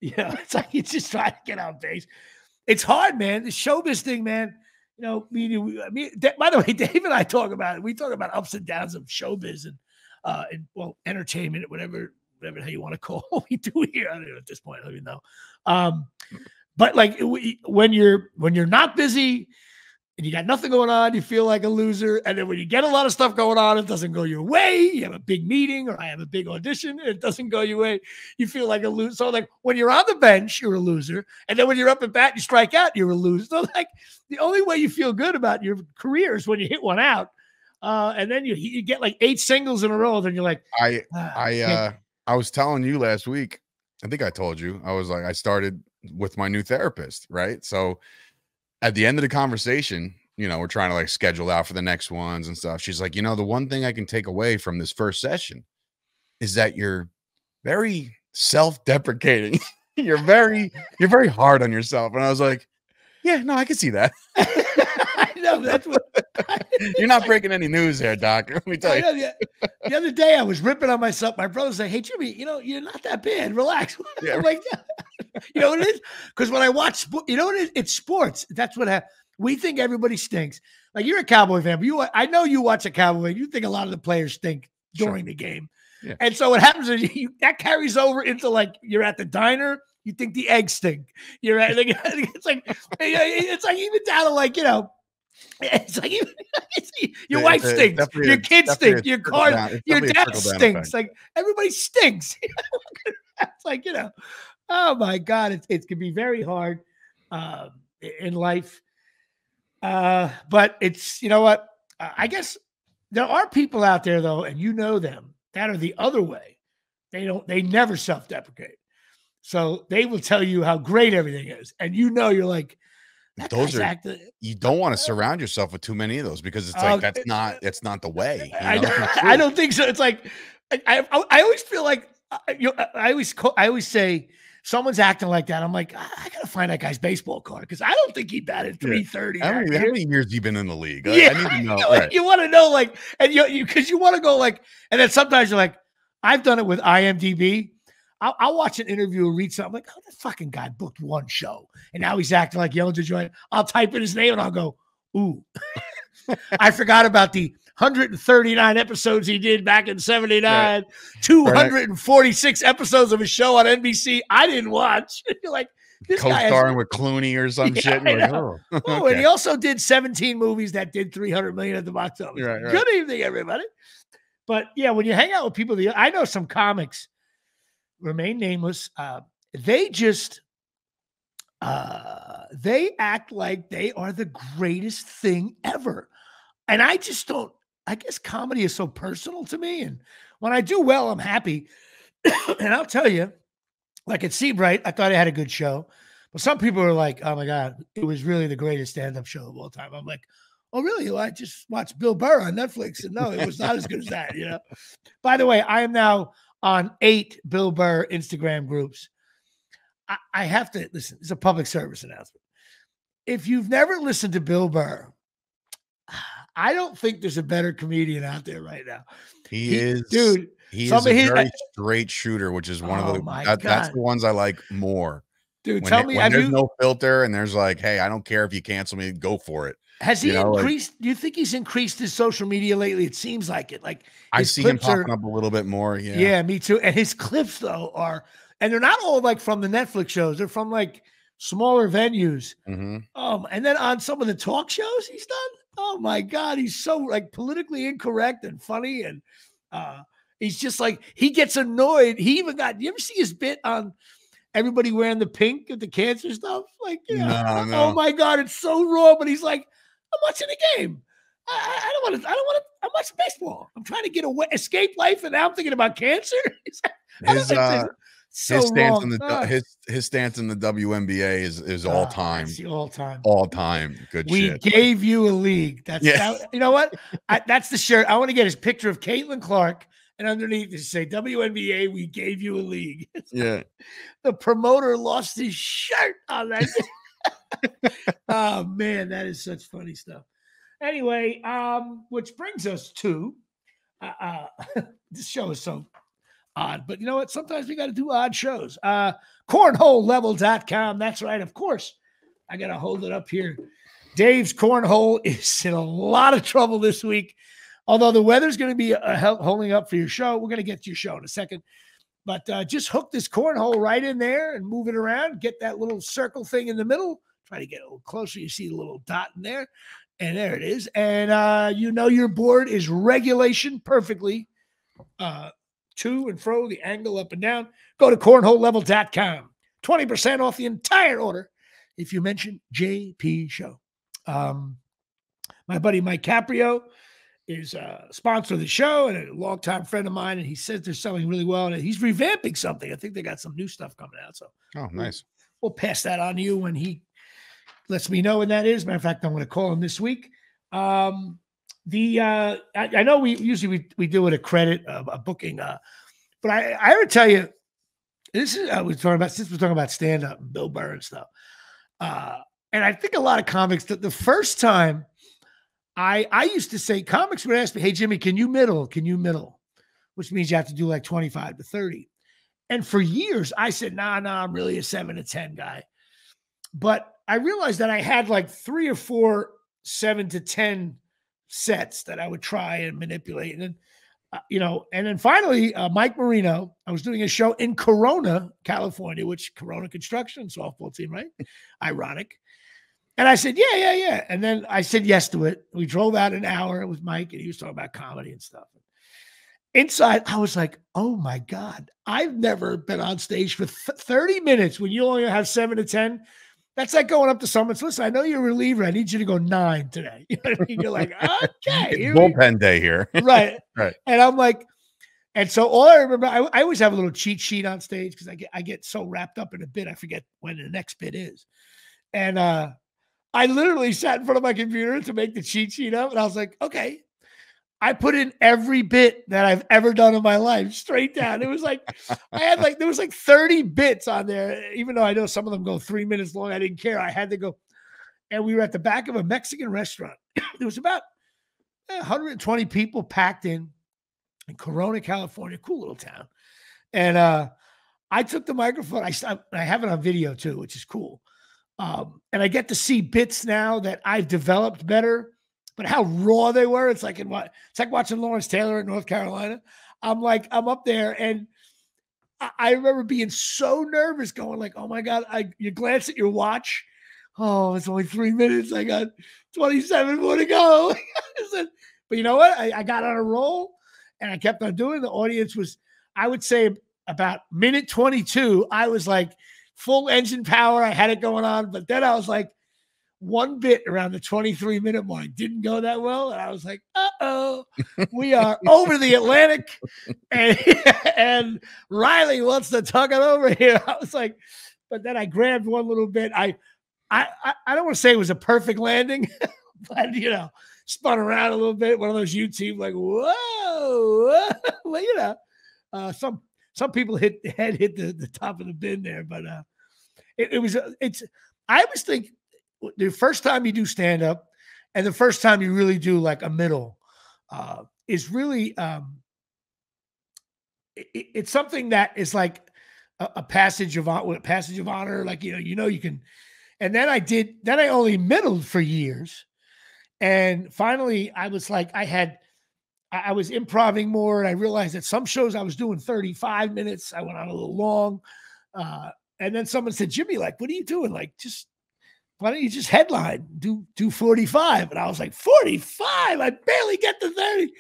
it's like he's just trying to get out base. It's hard, man. The showbiz thing, man. By the way, Dave and I talk about it. We talk about ups and downs of showbiz and entertainment, whatever the hell you want to call what we do here. I don't know at this point. I don't even know. But like when you're not busy and you got nothing going on, you feel like a loser. And then when you get a lot of stuff going on, it doesn't go your way. You have a big meeting or I have a big audition, and it doesn't go your way. You feel like a loser. So like when you're on the bench, you're a loser. And then when you're up at bat, you strike out, you're a loser. So like the only way you feel good about your career is when you hit one out. And then you get like 8 singles in a row. Then you're like, I was telling you last week, I think I told you, I was like, I started with my new therapist, right? So at the end of the conversation, we're trying to like schedule out for the next ones and stuff. She's like, the one thing I can take away from this first session is that you're very self-deprecating. you're very hard on yourself. And I was like, yeah, no, I can see that. I know that's what you're not breaking any news there, Doc. Let me tell you. The other day I was ripping on myself. My brother's like, hey, Jimmy, you're not that bad. Relax. Yeah. I'm like, you know what it is? Because when I watch, you know what it is? It's sports. That's what happens. We think everybody stinks. Like you're a Cowboy fan, but I know you watch a Cowboy. You think a lot of the players stink during the game. Yeah. And so what happens is that carries over into like you're at the diner. You think the eggs stink. You're at it's like even down to like it's like your wife stinks, your kids stink, your car, your dad stinks. Like everybody stinks. It's like oh my God, it can be very hard in life. But it's what I guess there are people out there though, and them that are the other way. They never self-deprecate. So they will tell you how great everything is. And you're like, you don't want to surround yourself with too many of those because it's like, that's not the way. I don't think so. It's like, I always feel like, I always say someone's acting like that. I'm like, I got to find that guy's baseball card because I don't think he batted 330. How many years have you been in the league? Yeah. I need to know. Right. You want to know, like, and because you want to go like, and then sometimes you're like, I've done it with IMDb. I'll watch an interview or read something like, oh, that fucking guy booked one show. And now he's acting like he owns a joint. I'll type in his name and I'll go, ooh. I forgot about the 139 episodes he did back in 79, right. 246 episodes of a show on NBC I didn't watch. You're like, this guy co-starring with Clooney or some shit. Like, okay. And he also did 17 movies that did 300 million at the box office. Right. Good evening, everybody. But yeah, when you hang out with people, I know some comics, remain nameless. They just they act like they are the greatest thing ever. And I just don't, I guess comedy is so personal to me. And when I do well, I'm happy. And I'll tell you, like at Seabright, I thought I had a good show. But some people are like, oh my God, it was really the greatest stand-up show of all time. I'm like, oh, really? Well, I just watched Bill Burr on Netflix. And no, it was not as good as that, By the way, I am now on 8 Bill Burr Instagram groups. I have to listen. It's a public service announcement. If you've never listened to Bill Burr, I don't think there's a better comedian out there right now. He is, dude. He is a very straight shooter, which is one of the that's the ones I like more. Dude, tell me, when there's no filter and there's like, hey, I don't care if you cancel me, go for it. Has he increased? Do you think he's increased his social media lately? It seems like it. Like I see him popping up a little bit more. Yeah. Yeah, me too. And his clips though and they're not all like from the Netflix shows. They're from like smaller venues. Mm-hmm. And then on some of the talk shows he's done. Oh my God, he's so like politically incorrect and funny. And he's just like, he gets annoyed. He even got, you ever see his bit on everybody wearing the pink at the cancer stuff? Like, no. Oh my God, it's so raw. But he's like, I'm watching the game. I don't want to, I'm watching baseball. I'm trying to get away, escape life. And now I'm thinking about cancer. His stance in the WNBA is all time. All time. Good shit. We gave you a league. That's you know what? That's the shirt. I want to get his picture of Caitlin Clark and underneath it say WNBA, we gave you a league. Yeah. The promoter lost his shirt on that. Oh man, that is such funny stuff. Anyway, which brings us to this show is so odd, but you know what? Sometimes we got to do odd shows. Cornholelevel.com. That's right. Of course, I got to hold it up here. Dave's Cornhole is in a lot of trouble this week. Although the weather's going to be holding up for your show. We're going to get to your show in a second. But just hook this cornhole right in there and move it around. Get that little circle thing in the middle. Try to get a little closer. You see the little dot in there. And there it is. And you know your board is regulation perfectly. To and fro, the angle up and down. Go to cornholelevel.com. 20% off the entire order if you mention JP Show. My buddy Mike Caprio is a sponsor of the show and a longtime friend of mine, and he says they're selling really well, and he's revamping something. I think they got some new stuff coming out. So nice. We'll pass that on to you when he lets me know when that is. Matter of fact, I'm going to call him this week. I know we usually we do it a credit, a booking, but I would tell you, this is we're talking about stand-up and Bill Burr and stuff. And I think a lot of comics that the first time I used to say, comics would ask me, hey, Jimmy, can you middle? Which means you have to do like 25 to 30. And for years I said, nah, I'm really a 7 to 10 guy. But I realized that I had like 3 or 4 7 to 10 sets that I would try and manipulate. And then, and then finally, Mike Marino, I was doing a show in Corona, California, which Corona Construction softball team, right? Ironic. And I said, yeah. And then I said yes to it. We drove out an hour with Mike, and he was talking about comedy and stuff. Inside, I was like, oh my God, I've never been on stage for 30 minutes when you only have 7 to 10. That's like going up to someone. Listen, I know you're a reliever. I need you to go 9 today. You know what I mean? You're like, okay. Bullpen day here. Right. And I'm like, and so all I remember, I always have a little cheat sheet on stage because I get so wrapped up in a bit, I forget when the next bit is. And I literally sat in front of my computer to make the cheat sheet up. And I was like, okay. I put in every bit that I've ever done in my life straight down. It was like, there was like 30 bits on there, even though I know some of them go 3 minutes long. I didn't care. I had to go. And we were at the back of a Mexican restaurant. There was about 120 people packed in Corona, California, cool little town. And I took the microphone. I have it on video too, which is cool. And I get to see bits now that I've developed better. But how raw they were, it's like watching Lawrence Taylor in North Carolina. I'm up there, and I remember being so nervous, going like, "Oh my God!" You glance at your watch. Oh, it's only 3 minutes. I got 27 more to go. But you know what? I got on a roll, and I kept on doing. The audience was, I would say, about minute 22. I was like full engine power. I had it going on, but then I was like, one bit around the 23-minute mark didn't go that well. And I was like, we are over the Atlantic. And Riley wants to tug it over here. I was like, but then I grabbed one little bit. I don't want to say it was a perfect landing, but, spun around a little bit. One of those YouTube, like, whoa. Well, some people hit the top of the bin there, but I always think, the first time you do stand up and the first time you really do like a middle is really it's something that is like a passage of honor. Like, you can, and then I only middled for years. And finally I was like, I was improvising more. And I realized that some shows I was doing 35 minutes. I went on a little long. And then someone said, Jimmy, like, what are you doing? Like, why don't you just headline, do 45? And I was like, 45? I barely get to 30.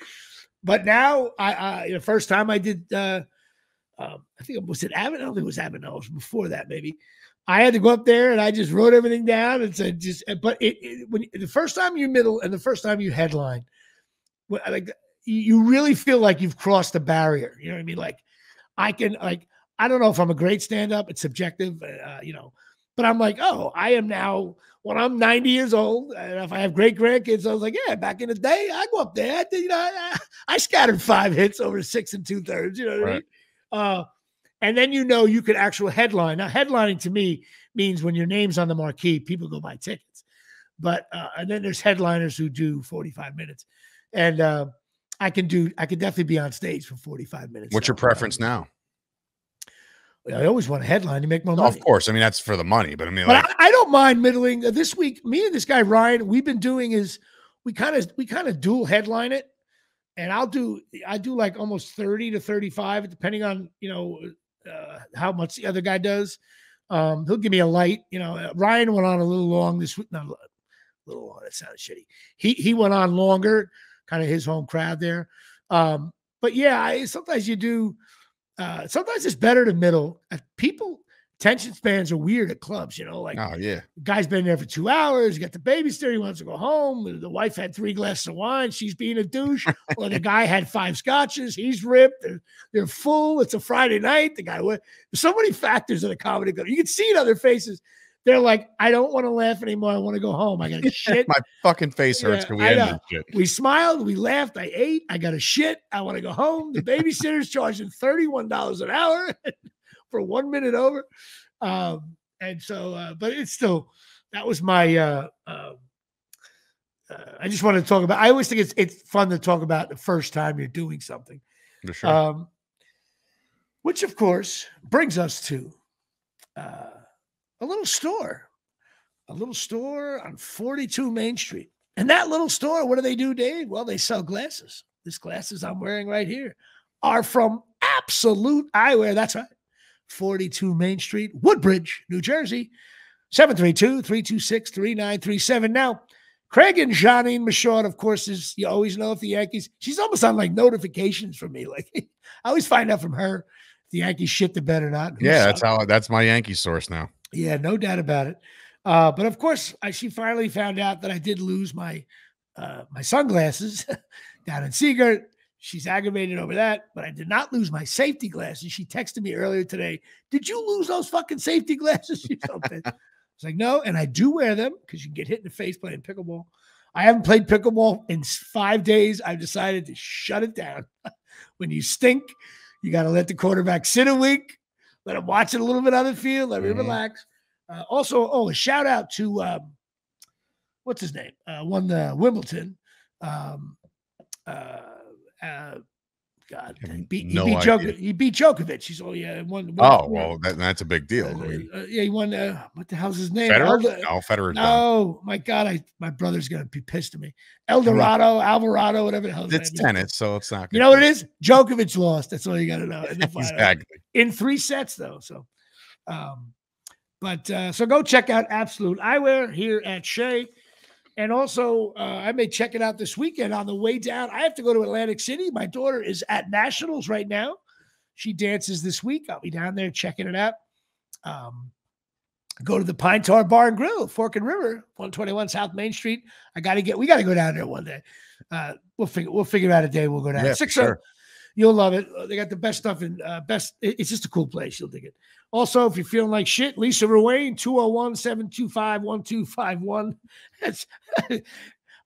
But now, the first time I did, I think it was Abbott. I don't think it was Abbott. No, it was before that, maybe. I had to go up there and I just wrote everything down and said, but when the first time you middle and the first time you headline, like, you really feel like you've crossed the barrier. You know what I mean? Like, I don't know if I'm a great stand-up. It's subjective, But I'm like, oh, I am now, when I'm 90 years old, and if I have great grandkids, I was like, yeah, back in the day, I go up there. I did, you know, I scattered 5 hits over 6 2/3. You know what I mean? And then, you know, you could actual headline. Now, headlining to me means when your name's on the marquee, people go buy tickets. But and then there's headliners who do 45 minutes, and I could definitely be on stage for 45 minutes. What's your preference now? I always want a headline to make more money. Of course. I mean, that's for the money, but I mean, but I don't mind middling. This week, me and this guy, Ryan, we've been doing is we kind of dual headline it. And I do like almost 30 to 35, depending on, you know, how much the other guy does. He'll give me a light, you know. Ryan went on a little long this week. Not a little long. That sounded shitty. He went on longer, kind of his home crowd there. But yeah, sometimes you do. Sometimes it's better to middle. People attention spans are weird at clubs, you know. Like, oh yeah, guy's been there for 2 hours. You got the babysitter. He wants to go home. The wife had 3 glasses of wine. She's being a douche. Or the guy had 5 scotches. He's ripped. They're full. It's a Friday night. The guy went. There's so many factors in a comedy club. You can see it on their faces. They're like, I don't want to laugh anymore. I want to go home. I got to shit. My fucking face hurts because we ended shit. We smiled. We laughed. I ate. I got to shit. I want to go home. The babysitter's charging $31 an hour for 1 minute over. And so, but it's still, that was my, I just wanted to talk about, I always think it's fun to talk about the first time you're doing something. For sure. Which of course brings us to, a little store on 42 Main Street. And that little store, what do, Dave? Well, they sell glasses. These glasses I'm wearing right here are from Absolute Eyewear. That's right. 42 Main Street, Woodbridge, New Jersey, 732-326-3937. Now, Craig and Janine Michaud, of course, you always know if the Yankees, she's almost on like notifications from me. Like, I always find out from her if the Yankees shit the bed or not. Yeah, that's my Yankee source now. Yeah, no doubt about it. But of course, she finally found out that I did lose my sunglasses down in Seabright. She's aggravated over that, but I did not lose my safety glasses. She texted me earlier today. Did you lose those fucking safety glasses? She's so pissed. I was like, no, and I do wear them because you can get hit in the face playing pickleball. I haven't played pickleball in 5 days. I've decided to shut it down. When you stink, you got to let the quarterback sit a week. Let him watch it a little bit on the field. Let him relax. Also, a shout out to what's his name? Won the Wimbledon. God, he beat Djokovic. He's won. Well, that's a big deal. Yeah, he won. What the hell's his name? Federer? Federer. No, my God, my brother's gonna be pissed at me. Alvarado, whatever the hell. It's tennis, so it's not. You know what it is? Djokovic lost. That's all you got to know. Exactly. In 3 sets, though. So, so go check out Absolute Eyewear here at Shea. And also, I may check it out this weekend on the way down. I have to go to Atlantic City. My daughter is at Nationals right now. She dances this week. I'll be down there checking it out. Go to the Pine Tar Bar and Grill, Fork and River, 121 South Main Street. We got to go down there one day. We'll figure out a day. We'll go down. Yeah, 6 sure. You'll love it. They got the best stuff in It's just a cool place. You'll dig it. Also, if you're feeling like shit, Lisa Ruane, 201-725-1251.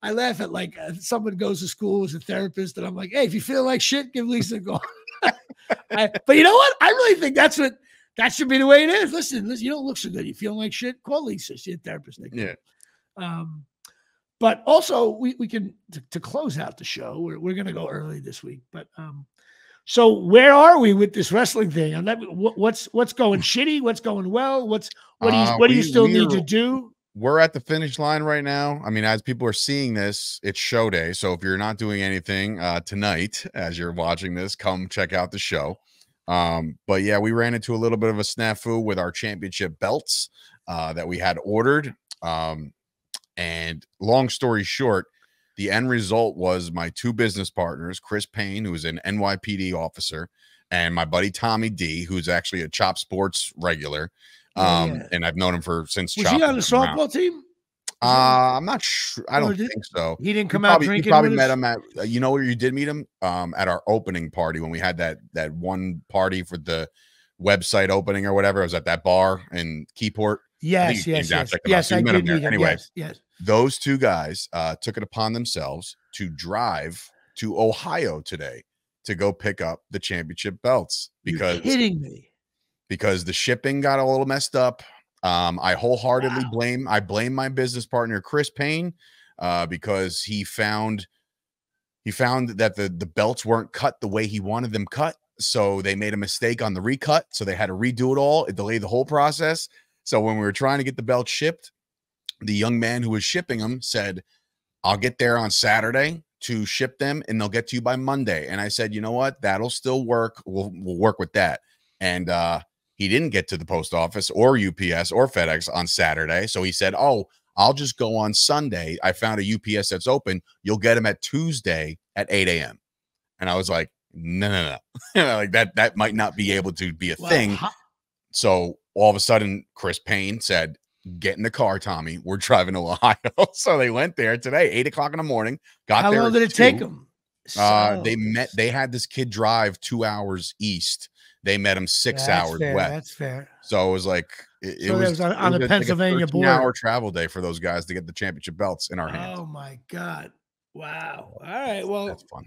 I laugh at like someone goes to school as a therapist, and I'm like, hey, if you feel like shit, give Lisa a call. But you know what? I really think that should be the way it is. Listen, you don't look so good. You feeling like shit? Call Lisa. She's a therapist. Yeah. But also we can to close out the show. We're gonna go early this week, but so where are we with this wrestling thing? What's going shitty? What's going well? What do you still need to do? We're at the finish line right now. I mean, as people are seeing this, it's show day. So if you're not doing anything tonight, as you're watching this, come check out the show. But yeah, we ran into a little bit of a snafu with our championship belts that we had ordered. And long story short, the end result was my 2 business partners, Chris Payne, who's an NYPD officer, and my buddy Tommy D, who's actually a Chop Sports regular. And I've known him since Was he on the softball team? I'm not sure. I don't think so. He didn't come out drinking. You probably met him at, you know where you did meet him? At our opening party when we had that one party for the website opening or whatever. I was at that bar in Keyport. I think Yes, you came yes, down, yes. checked them out. Yes, So I you met him did there. meet him. Anyway, Yes, yes. those two guys took it upon themselves to drive to Ohio today to go pick up the championship belts You're because kidding me. the shipping got a little messed up. I wholeheartedly Wow. blame my business partner Chris Payne because he found that the belts weren't cut the way he wanted them cut. So they made a mistake on the recut. So they had to redo it all. It delayed the whole process. So when we were trying to get the belt shipped, the young man who was shipping them said, I'll get there on Saturday to ship them and they'll get to you by Monday. And I said, you know what? That'll still work. We'll work with that. And he didn't get to the post office or UPS or FedEx on Saturday. So he said, oh, I'll just go on Sunday. I found a UPS that's open. You'll get them at Tuesday at 8 a.m. And I was like, no. Like that might not be able to be a thing. So all of a sudden, Chris Payne said, get in the car, Tommy. We're driving to Ohio. So they went there today, 8 o'clock in the morning. How long did it take them? They had this kid drive 2 hours east. They met him 6 hours west. That's fair. So it was like it was on the Pennsylvania border. 13-hour travel day for those guys to get the championship belts in our hands. Oh my God. Wow. All right. Well, that's fun.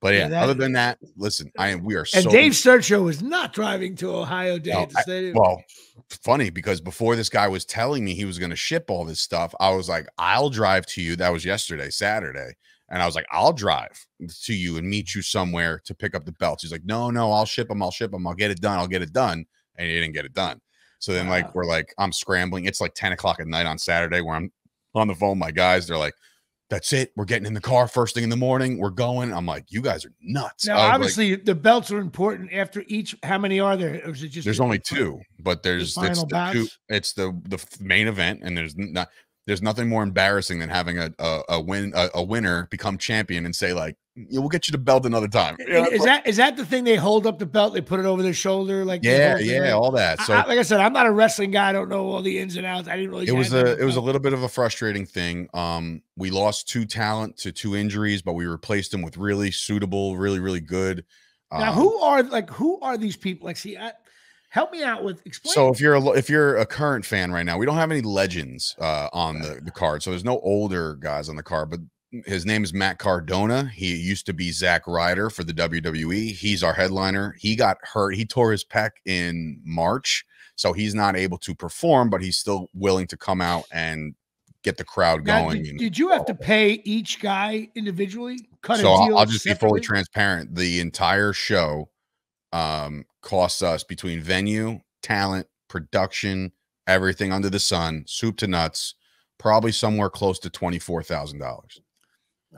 But yeah, other than that, listen, we are and Dave Sturcho is not driving to Ohio Day at the stadium. Well, funny because before this guy was telling me he was going to ship all this stuff, I was like, I'll drive to you. That was yesterday, Saturday. And I was like, I'll drive to you and meet you somewhere to pick up the belts. He's like, no, I'll ship them. I'll get it done. And he didn't get it done. So then we're like, I'm scrambling. It's like 10 o'clock at night on Saturday where I'm on the phone with my guys. They're like, that's it. We're getting in the car first thing in the morning. We're going. I'm like, you guys are nuts. Now, obviously, the belts are important after each. How many are there? Or is it just there's only two, but there's final two. It's the main event, and there's nothing more embarrassing than having a winner become champion and say like, we'll get you the belt another time. Is that the thing? They hold up the belt, they put it over their shoulder, like all that. So like I said, I'm not a wrestling guy. I don't know all the ins and outs. I didn't really. It was a little bit of a frustrating thing. We lost 2 talent to 2 injuries, but we replaced them with really suitable, really good. Now, who are these people? Like, see, help me out with explain. So if you're a current fan right now, we don't have any legends on the card. So there's no older guys on the card, but his name is Matt Cardona. He used to be Zack Ryder for the WWE. He's our headliner. He got hurt. He tore his pec in March, so he's not able to perform, but he's still willing to come out and get the crowd going. Did you have to pay each guy individually? I'll just be fully transparent. The entire show costs us between venue, talent, production, everything under the sun, soup to nuts, probably somewhere close to $24,000.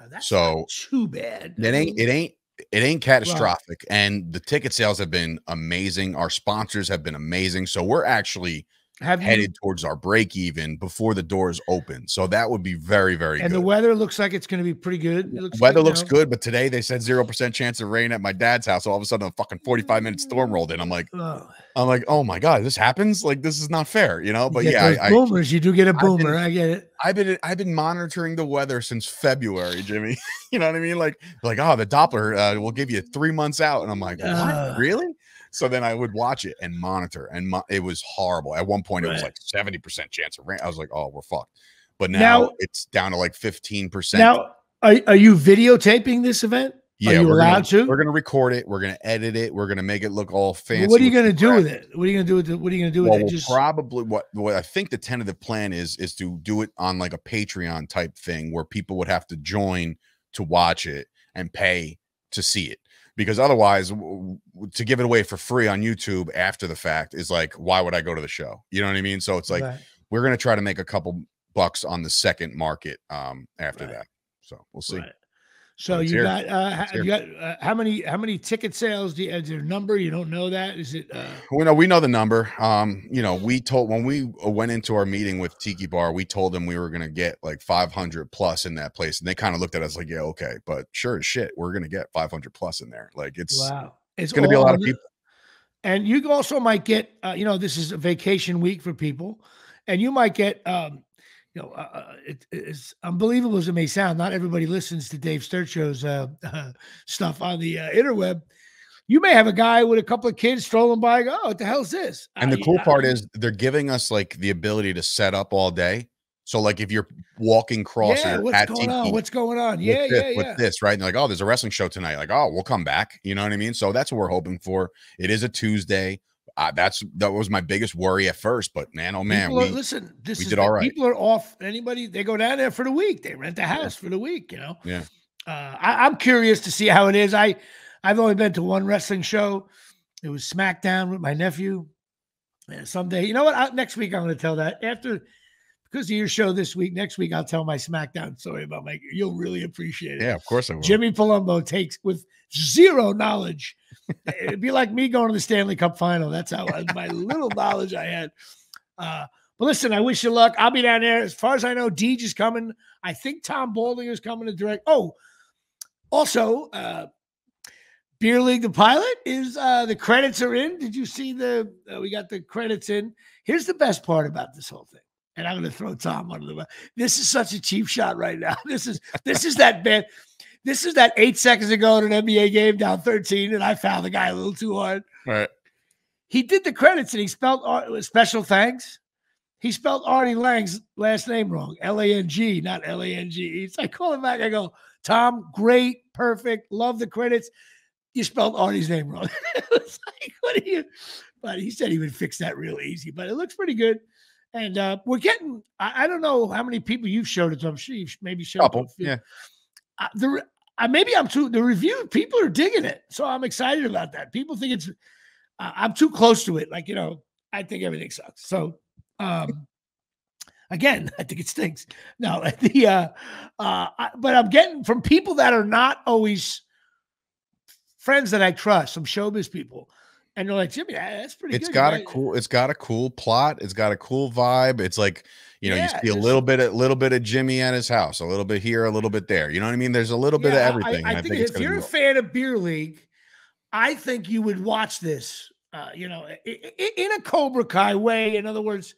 That's not too bad. It ain't catastrophic. Wow. And the ticket sales have been amazing. Our sponsors have been amazing. So we're actually headed towards our break even before the doors open. So that would be very, very good. And the weather looks like it's going to be pretty good. Weather looks good, but today they said 0% chance of rain at my dad's house. All of a sudden a fucking 45-minute storm rolled in. I'm like, oh my God, this happens? Like, this is not fair, But yeah, boomers, you do get a boomer. I get it. I've been monitoring the weather since February, Jimmy. You know what I mean? Like, the Doppler will give you 3 months out. And I'm like, what? Really? So then I would watch it and monitor, and it was horrible. At one point, it was like 70% chance of rain. I was like, oh, we're fucked. But now it's down to like 15%. Now, are you videotaping this event? Yeah, are you allowed to? We're going to record it. We're going to edit it. We're going to make it look all fancy. What are you going to do with it? What are you going to do with it? What are you going to do with it? Probably what I think the tentative plan is to do it on like a Patreon type thing where people would have to join to watch it and pay to see it. Because otherwise, to give it away for free on YouTube after the fact is like, why would I go to the show? You know what I mean? So it's like, we're going to try to make a couple bucks on the second market after that. So we'll see. So you got how many ticket sales? Is there a number? You don't know that? Is it? We know the number. We told when we went into our meeting with Tiki Bar, we told them we were going to get like 500 plus in that place, and they kind of looked at us like, yeah, okay, but sure as shit, we're going to get 500 plus in there. Like it's going to be a lot of people. And you also might get, this is a vacation week for people, and you might get, it's unbelievable as it may sound. Not everybody listens to Dave Sturcho's stuff on the interweb. you may have a guy with a couple of kids strolling by and go, oh, what the hell is this? And the cool part is they're giving us like the ability to set up all day. So like if you're walking cross or what's going on? What's going on? Yeah, with this, right? And like, oh, there's a wrestling show tonight. Like, oh, we'll come back. You know what I mean? So that's what we're hoping for. It is a Tuesday. That was my biggest worry at first, but man, oh man, we did all right. People are off. Anybody, they go down there for the week. They rent a house for the week, you know? Yeah. I'm curious to see how it is. I've only been to one wrestling show. It was SmackDown with my nephew. And someday, you know what? Next week, I'm going to tell that because of your show this week. Next week, I'll tell my SmackDown story about you'll really appreciate it. Yeah, of course I will. Jimmy Palumbo takes with zero knowledge. It'd be like me going to the Stanley Cup final. That's how my little knowledge I had. But listen, I wish you luck. I'll be down there. As far as I know, Deej is coming. I think Tom Balding is coming to direct. Oh, also, Beer League, the pilot is the credits are in. Did you see we got the credits in? Here's the best part about this whole thing. And I'm going to throw Tom under the bus. This is such a cheap shot right now. This is that bad. This is that 8 seconds ago in an NBA game down 13, and I found the guy a little too hard. All right. He did the credits, and he spelled special thanks. He spelled Artie Lang's last name wrong. L-A-N-G, not L-A-N-G. I call him back. I go, Tom, great, perfect, love the credits. You spelled Artie's name wrong. It's like, what are you? But he said he would fix that real easy. But it looks pretty good. And we're getting, I don't know how many people you've showed it to. I'm sure you've maybe showed it. Yeah. Maybe I'm too, the review, people are digging it. So I'm excited about that. People think it's, I'm too close to it. Like, you know, I think everything sucks. So, again, I think it stinks. No, but I'm getting from people that are not always friends that I trust, some showbiz people. And they're like, Jimmy, that's pretty good. It's got a cool plot. It's got a cool vibe. It's like, you know, you see a little bit of Jimmy at his house, a little bit here, a little bit there. You know what I mean? There's a little bit of everything. I think if you're a fan of Beer League, I think you would watch this, you know, in a Cobra Kai way. In other words,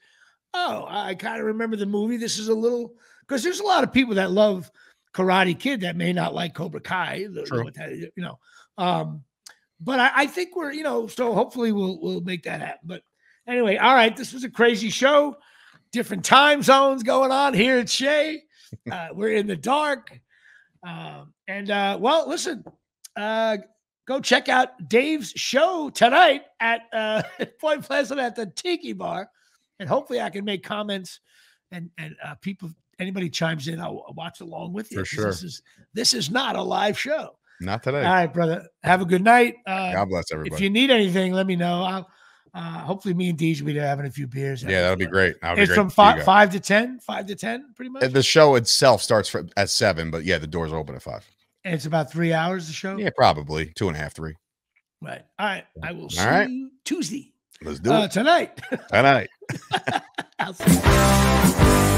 I kind of remember the movie. This is a little, because there's a lot of people that love Karate Kid that may not like Cobra Kai. True. You know, but I think we're, you know, so hopefully we'll make that happen. But anyway, all right, this was a crazy show. Different time zones going on here at Shea. We're in the dark. Well, listen, go check out Dave's show tonight at Point Pleasant at the Tiki Bar. And hopefully I can make comments and people, anybody chimes in, I'll watch along with you. For sure. This is not a live show. Not today. All right, brother. Have a good night. God bless everybody. If you need anything, let me know. Hopefully me and Deej will be having a few beers. Yeah, that'll be great. It's from 5 to 10, pretty much. The show itself starts at 7, but yeah, the doors are open at 5. And it's about 3 hours, the show? Yeah, probably 2.5, 3. Right. All right. I will see you Tuesday. Let's do it. Tonight. Tonight. I'll see you.